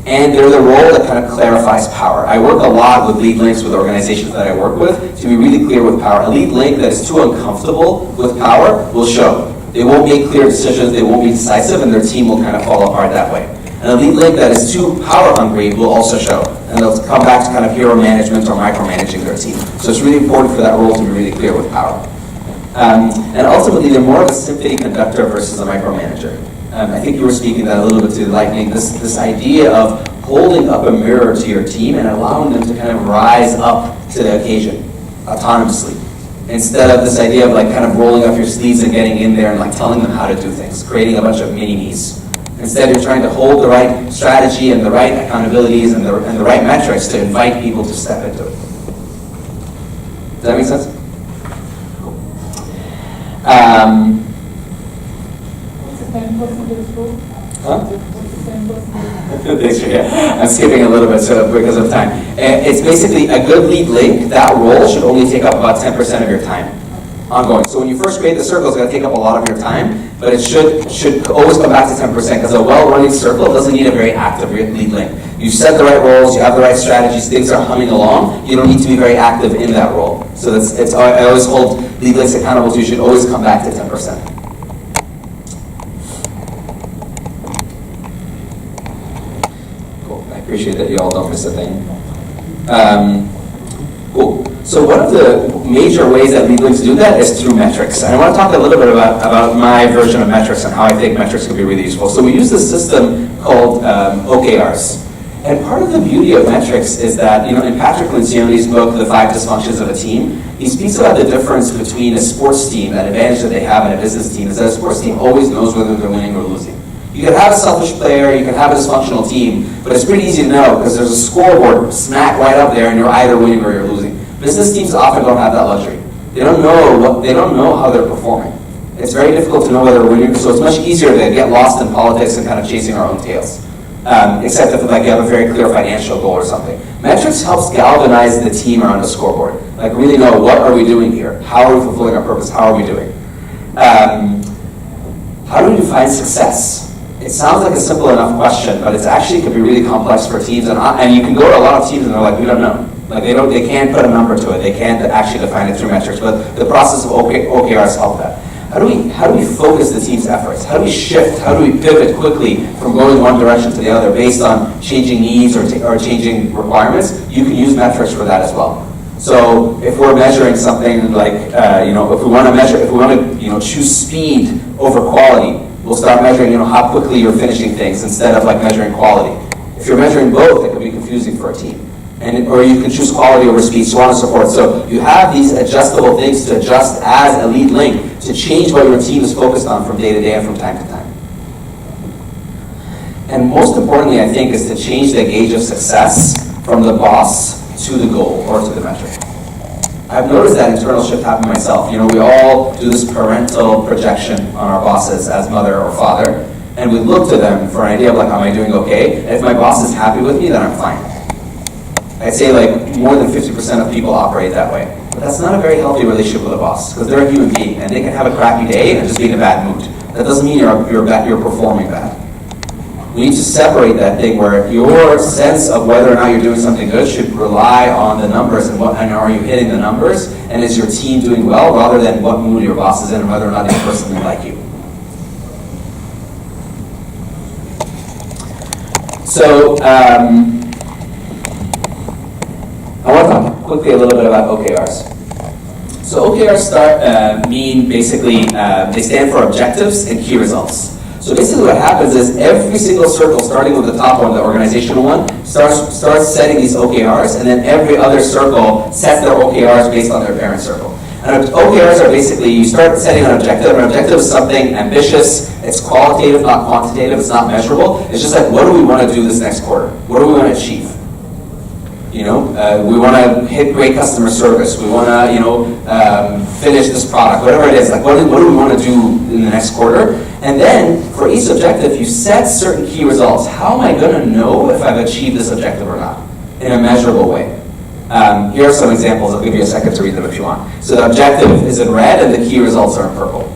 And they're the role that kind of clarifies power. I work a lot with lead links with organizations that I work with to be really clear with power. A lead link that is too uncomfortable with power will show. They won't make clear decisions, they won't be decisive, and their team will kind of fall apart that way. And a lead link that is too power hungry will also show. And they'll come back to kind of hero management or micromanaging their team. So it's really important for that role to be really clear with power. And ultimately, they're more of a symphony conductor versus a micromanager. I think you were speaking that a little bit to lightning, this idea of holding up a mirror to your team and allowing them to kind of rise up to the occasion autonomously. Instead of this idea of kind of rolling up your sleeves and getting in there and telling them how to do things, creating a bunch of mini-me's. Instead, you're trying to hold the right strategy and the right accountabilities and the right metrics to invite people to step into it. Does that make sense? Cool. What's the 10% rule? Huh? What's the 10%? Thanks, I'm skipping a little bit because of time. It's basically a good lead link. That role should only take up about 10% of your time ongoing. So when you first create the circle, it's going to take up a lot of your time, but it should always come back to 10% because a well-running circle doesn't need a very active lead link. You set the right roles, you have the right strategies, things are humming along. You don't need to be very active in that role. So I always hold lead links accountable, so you should always come back to 10%. Appreciate that you all don't miss a thing. Cool. So one of the major ways that we going to do that is through metrics. And I want to talk a little bit about my version of metrics and how I think metrics can be really useful. So we use this system called OKRs. And part of the beauty of metrics is that, in Patrick Lencioni's book, The 5 Dysfunctions of a Team, he speaks about the difference between a sports team, that advantage that they have, and a business team, is that a sports team always knows whether they're winning or losing. You can have a selfish player, you can have a dysfunctional team, but it's pretty easy to know because there's a scoreboard smack right up there and you're either winning or you're losing. Business teams often don't have that luxury. They don't know how they're performing. It's very difficult to know whether they're winning, so it's much easier to get lost in politics and kind of chasing our own tails. Except if you have a very clear financial goal or something. Metrics helps galvanize the team around the scoreboard. Like really know, what are we doing here? How are we fulfilling our purpose? How are we doing? How do we define success? It sounds like a simple enough question, but it actually could be really complex for teams. And you can go to a lot of teams and they're like, we don't know. Like they can't put a number to it. They can't actually define it through metrics. But the process of OKRs help that. How do we focus the team's efforts? How do we shift? How do we pivot quickly from going one direction to the other based on changing needs or changing requirements? You can use metrics for that as well. So if we're measuring something like, if we want to choose speed over quality, we'll start measuring, how quickly you're finishing things instead of measuring quality. If you're measuring both, it could be confusing for a team. Or you can choose quality over speed, so on and so forth. So you have these adjustable things to adjust as a lead link to change what your team is focused on from day to day and from time to time. And most importantly, I think, is to change the gauge of success from the boss to the goal or to the metric. I've noticed that internal shift happen myself. We all do this parental projection on our bosses as mother or father, and we look to them for an idea of am I doing okay? And if my boss is happy with me, then I'm fine. I'd say more than 50% of people operate that way. But that's not a very healthy relationship with a boss, because they're a human being, and they can have a crappy day and just be in a bad mood. That doesn't mean you're performing bad. We need to separate that thing where your sense of whether or not you're doing something good should rely on the numbers and are you hitting the numbers, and is your team doing well, rather than what mood your boss is in and whether or not they personally like you. So, I want to talk quickly a little bit about OKRs. So OKRs mean basically, they stand for objectives and key results. So basically what happens is every single circle, starting with the top one, the organizational one, starts setting these OKRs, and then every other circle sets their OKRs based on their parent circle. And OKRs are basically, you start setting an objective. An objective is something ambitious, it's qualitative, not quantitative, it's not measurable. It's just what do we want to do this next quarter? What do we want to achieve? We want to hit great customer service. We want to, finish this product, whatever it is. What do we want to do in the next quarter? And then, for each objective, you set certain key results. How am I going to know if I've achieved this objective or not in a measurable way? Here are some examples. I'll give you a second to read them if you want. So the objective is in red, and the key results are in purple.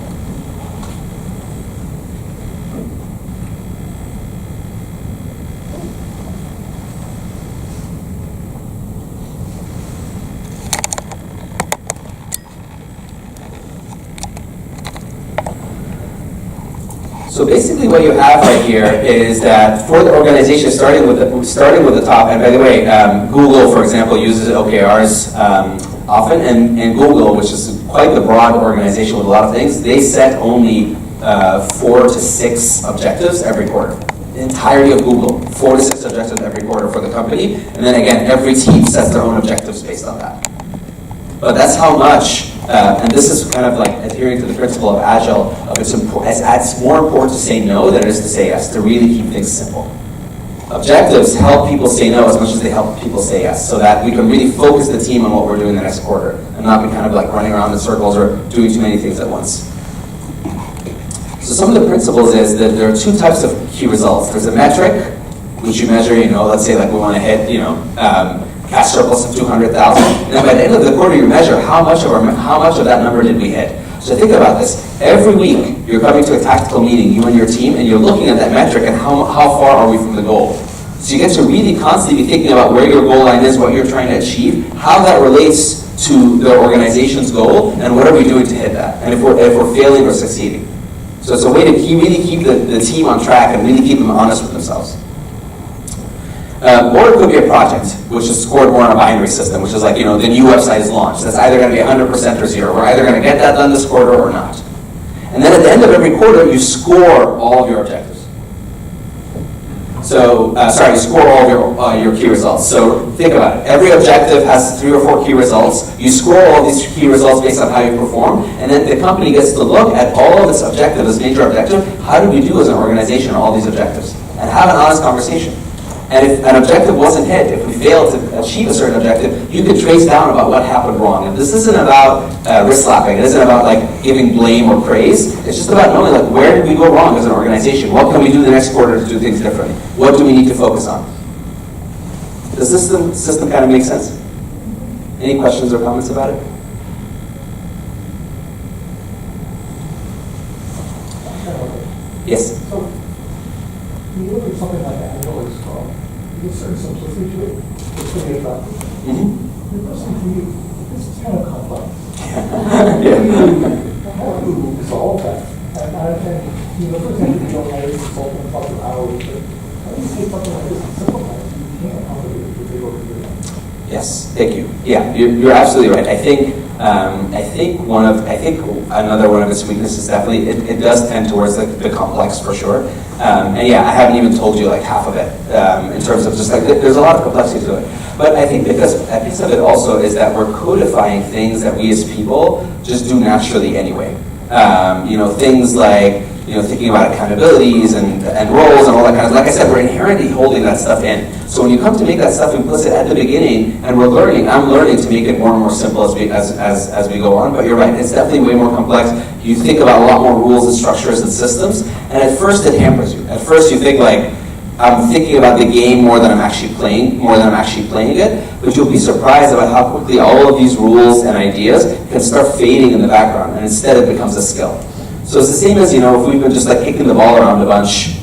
So basically what you have right here is that for the organization, starting with the top, and by the way, Google, for example, uses OKRs often, and Google, which is quite the broad organization with a lot of things, they set only 4 to 6 objectives every quarter. The entirety of Google, 4 to 6 objectives every quarter for the company, and then again, every team sets their own objectives based on that. But that's how much, and this is kind of adhering to the principle of Agile, it's more important to say no than it is to say yes, to really keep things simple. Objectives help people say no as much as they help people say yes, so that we can really focus the team on what we're doing the next quarter, and not be kind of running around in circles or doing too many things at once. So some of the principles is that there are 2 types of key results. There's a metric, which you measure, let's say we want to hit, cash surplus of 200,000. And then by the end of the quarter, you measure how much of that number did we hit. So think about this. Every week, you're coming to a tactical meeting, you and your team, and you're looking at that metric and how far are we from the goal. So you get to really constantly be thinking about where your goal line is, what you're trying to achieve, how that relates to the organization's goal, and what are we doing to hit that, and if we're failing or succeeding. So it's a way to really keep the team on track and really keep them honest with themselves. Or it could be a project, which is scored more on a binary system, which is like, the new website is launched. That's either going to be 100% or 0. We're either going to get that done this quarter or not. And then at the end of every quarter, you score all of your objectives. So, you score all of your key results. So think about it. Every objective has 3 or 4 key results. You score all these key results based on how you perform, and then the company gets to look at all of its objectives, its major objective. How did we do as an organization on all these objectives? And have an honest conversation. And if an objective wasn't hit, if we failed to achieve a certain objective, you could trace down about what happened wrong. And this isn't about wrist slapping. It isn't about giving blame or praise. It's just about knowing where did we go wrong as an organization? What can we do the next quarter to do things differently? What do we need to focus on? Does this system kind of make sense? Any questions or comments about it? Yes. So, when you look at something like Agile or Scrum, you get certain simplicity to it. It's pretty attractive. The first thing to me, this is kind of complex. How do you resolve that? And for example, you don't have a consultant talk to hours, but how do you take something like this and simplify it? You can't accommodate it for big organizations. Yes, thank you. Yeah, you're absolutely right. I think another one of its weaknesses definitely it does tend towards the complex for sure. And yeah, I haven't even told you half of it in terms of just there's a lot of complexity to it. But I think because a piece of it also is that we're codifying things that we as people just do naturally anyway. Things like thinking about accountabilities and roles and all that kind of stuff. Like I said, we're inherently holding that stuff in. So when you come to make that stuff implicit at the beginning, and I'm learning to make it more and more simple as we go on. But you're right, it's definitely way more complex. You think about a lot more rules and structures and systems, and at first it hampers you. At first you think I'm thinking about the game more than I'm actually playing it. But you'll be surprised about how quickly all of these rules and ideas can start fading in the background, and instead it becomes a skill. So it's the same as, if we've been just kicking the ball around a bunch,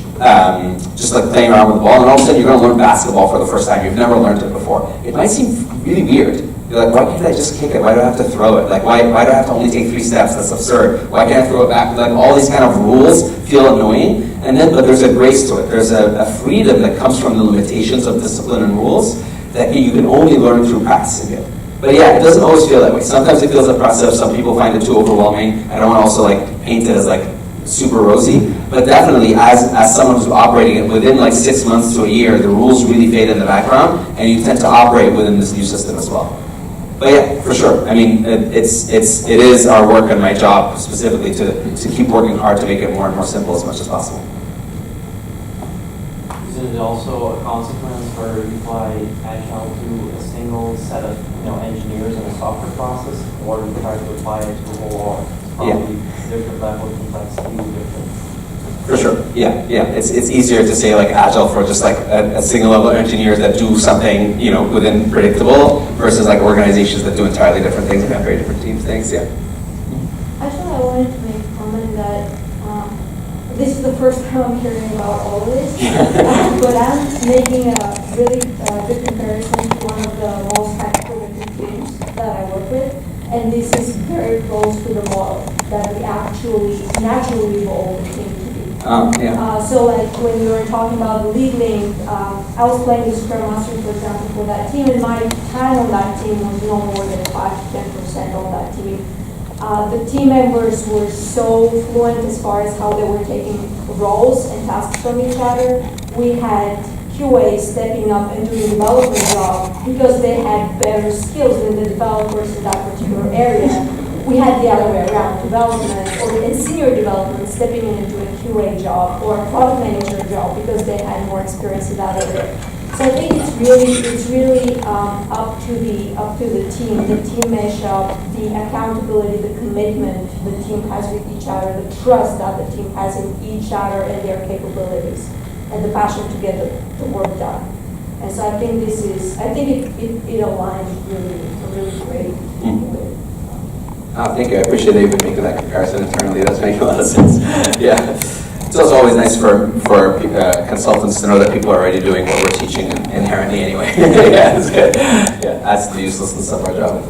just playing around with the ball, and all of a sudden you're going to learn basketball for the first time. You've never learned it before. It might seem really weird. You're like, why can't I just kick it? Why do I have to throw it? Why do I have to only take 3 steps? That's absurd. Why can't I throw it back? All these kind of rules feel annoying, but there's a grace to it. There's a freedom that comes from the limitations of discipline and rules that you can only learn through practicing it. But yeah, it doesn't always feel that way. Sometimes it feels oppressive. Some people find it too overwhelming. I don't want to also paint it as super rosy. But definitely, as someone who's operating it within 6 months to a year, the rules really fade in the background, and you tend to operate within this new system as well. But yeah, for sure. I mean, it is our work and my job specifically to keep working hard to make it more and more simple as much as possible. Isn't it also a consequence where you apply Agile to a single set of engineers in a software process, or you try to apply it to a whole org? It's probably different level of complexity, different. For sure, yeah. It's easier to say Agile for just a single level of engineers that do something within predictable versus organizations that do entirely different things and have very different teams. Things, yeah. Actually, I wanted to make a comment that this is the first time I'm hearing about all of this, but I'm making a really good comparison to one of the most high-productive teams that I work with, and this is very close to the model that we actually naturally evolve into. So when we were talking about the lead link, I was playing the Scrum Master, for example, for that team, and my time on that team was no more than 5 to 10% on that team. The team members were so fluent as far as how they were taking roles and tasks from each other. We had QA stepping up and doing the development job because they had better skills than the developers in that particular area. We had the other way around, development or senior development stepping in and doing a QA job or a product manager job because they had more experience in that area. So I think it's really up to the team mesh-up, the accountability, the commitment the team has with each other, the trust that the team has in each other and their capabilities, and the passion to get the work done. And so I think it aligns really great with. Thank you. I appreciate that you've been making that comparison internally. That's making a lot of sense. Yeah. It's also always nice for consultants to know that people are already doing what we're teaching inherently anyway. Yeah, it's good. Yeah, that's the uselessness of our job.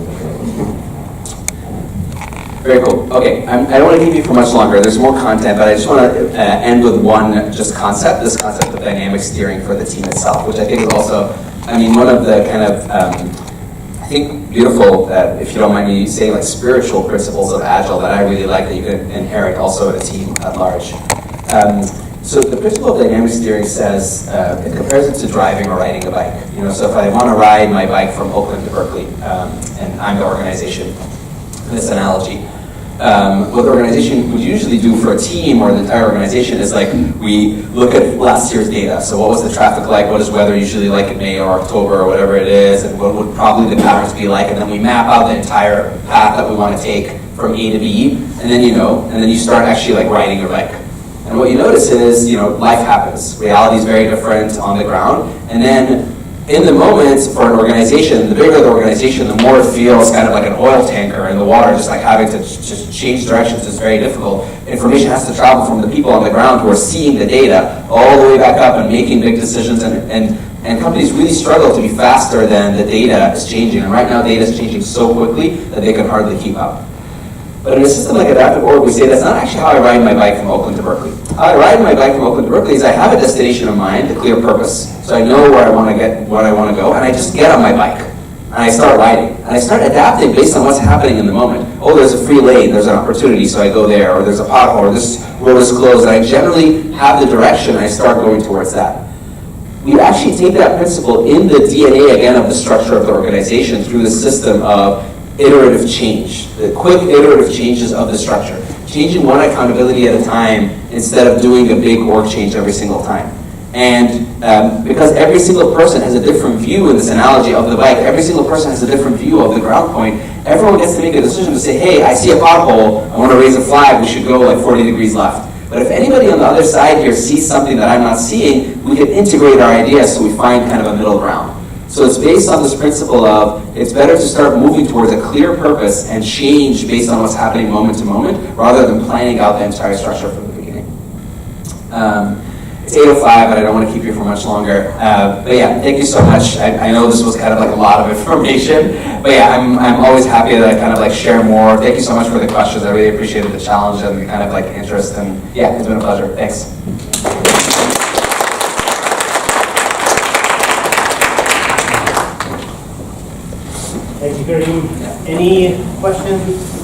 Very cool. Okay, I don't want to keep you for much longer. There's more content, but I just want to end with one just concept, this concept of dynamic steering for the team itself, which I think is also, I mean, one of the kind of, I think, beautiful, if you don't mind me saying, like spiritual principles of Agile that I really like that you can inherit also in a team at large. So the principle of dynamic steering says, it compares it to driving or riding a bike. You know, so if I want to ride my bike from Oakland to Berkeley, and I'm the organization, in this analogy, what the organization would usually do for a team or the entire organization is like, we look at last year's data. So what was the traffic like? What is weather usually like in May or October or whatever it is? And what would probably the patterns be like? And then we map out the entire path that we want to take from A to B. And then, and then you start actually like riding your bike. And what you notice is, life happens. Reality is very different on the ground. And then in the moment for an organization, the bigger the organization, the more it feels kind of like an oil tanker in the water, just like having to just change directions is very difficult. Information has to travel from the people on the ground who are seeing the data all the way back up and making big decisions. And companies really struggle to be faster than the data is changing. And right now data is changing so quickly that they can hardly keep up. But in a system like Adaptive Org, we say that's not actually how I ride my bike from Oakland to Berkeley. How I ride my bike from Oakland to Berkeley is I have a destination in mind, a clear purpose. So I know where I want to get, where I want to go, and I just get on my bike. And I start riding. And I start adapting based on what's happening in the moment. Oh, there's a free lane, there's an opportunity, so I go there. Or there's a pothole, or this road is closed. And I generally have the direction, and I start going towards that. We actually take that principle in the DNA, again, of the structure of the organization through the system of iterative change, the quick iterative changes of the structure. Changing one accountability at a time instead of doing a big org change every single time. And because every single person has a different view in this analogy of the bike, every single person has a different view of the ground point, everyone gets to make a decision to say, hey, I see a pothole, I want to raise a flag, we should go like 40 degrees left. But if anybody on the other side here sees something that I'm not seeing, we can integrate our ideas so we find kind of a middle ground. So it's based on this principle of it's better to start moving towards a clear purpose and change based on what's happening moment to moment rather than planning out the entire structure from the beginning. It's 8:05, but I don't want to keep you for much longer. But yeah, thank you so much. I know this was kind of like a lot of information, but yeah, I'm always happy to kind of like share more. Thank you so much for the questions. I really appreciated the challenge and the kind of like interest, and yeah, it's been a pleasure. Thanks. Thank you, Karim. Any questions?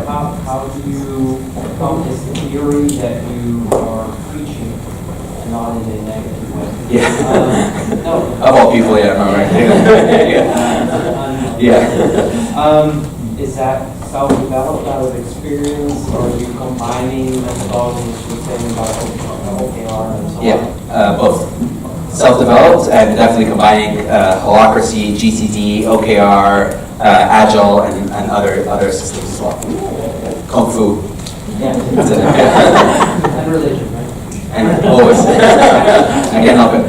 How do you come this theory that you are preaching and not in a negative way? Yeah. No. Of all people, yeah, no, right. Yeah. Is that self-developed out of experience, or are you combining methodologies you're saying about OKR and so on? Yeah, both. Self-developed and definitely combining Holacracy, GTD, OKR, Agile, and other systems as well. Kung Fu. Yeah. And religion, right? And always. I can't help it.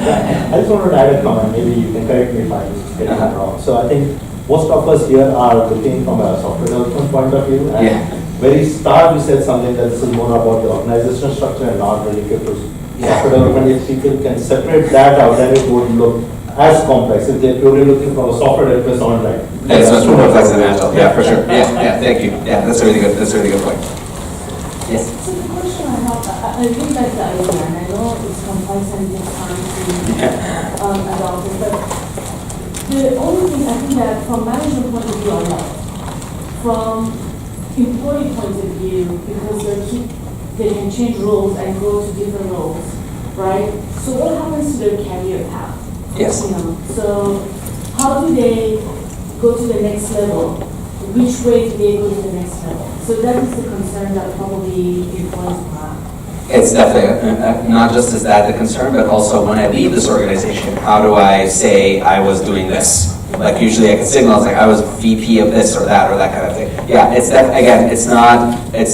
I just wanted to add a comment. Maybe you can correct me if I'm getting it wrong. So I think most of us here are looking from a software development point of view. And very start, you said something that this is more about the organizational structure and not related to software development. If people can separate that out, then it would look as complex. If they're purely looking from a software development sound like. It's much more complex than Agile. Yeah, for sure. Yeah, thank you. Yeah, that's a really good point. Yes. So the question I have, I really like the idea, and I know it's complex and it's time to adopt it, but the only thing I think that from management point of view, I love. From employee point of view, because they can change roles and go to different roles, right? So what happens to their career path? Yes. So how do they go to the next level? Which way do they go to the next level? So that is the concern that probably employees have. It's definitely not just as that the concern, but also when I leave this organization, how do I say I was doing this? Like usually I can signal like I was VP of this or that kind of thing. Yeah, it's again, it's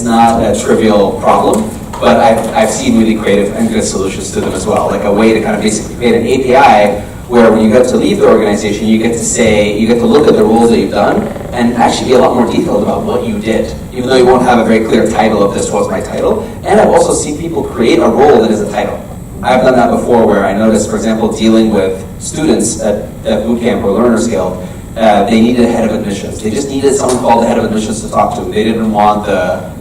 not a trivial problem, but I've seen really creative and good solutions to them as well. Like a way to kind of basically create an API where when you get to leave the organization, you get to look at the roles that you've done and actually be a lot more detailed about what you did, even though you won't have a very clear title of this was my title. And I've also seen people create a role that is a title. I've done that before where I noticed, for example, dealing with students at boot camp or learner scale, they needed a head of admissions. They just needed someone called the head of admissions to talk to. They didn't want the,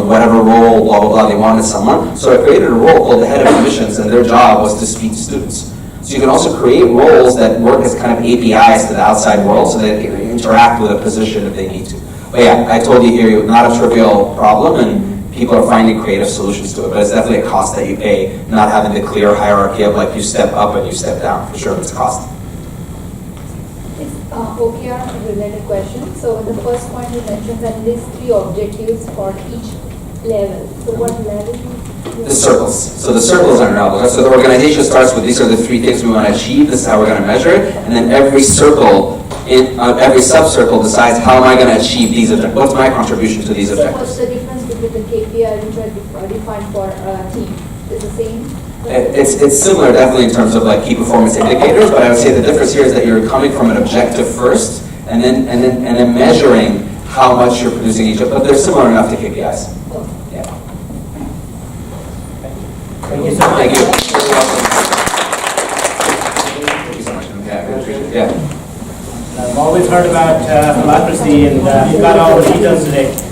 whatever role, blah, blah, blah. They wanted someone. So I created a role called the head of admissions, and their job was to speak to students. So you can also create roles that work as kind of APIs to the outside world so that they can interact with a position if they need to. But yeah, I told you here, not a trivial problem, and people are finding creative solutions to it, but it's definitely a cost that you pay, not having the clear hierarchy of like you step up and you step down. For sure, it's a cost. It's OKR related question. So in the first point you mentioned that list 3 objectives for each level. So what level? The circles. So the circles are relevant. So the organization starts with these are the 3 things we want to achieve. This is how we're going to measure it, and then every circle, every sub-circle decides how am I going to achieve these objectives. What's my contribution to these So objectives? what's the difference between the KPI which are defined for a team? Is the same? It's similar, definitely, in terms of like key performance indicators. But I would say the difference here is that you're coming from an objective first, and then measuring how much you're producing each. But they're similar enough to KPIs. Yeah. Thank you so much. Thank you. You're welcome. Thank you so much. Yeah, I appreciate it. Yeah. I've always heard about Holacracy, and you got all the details today.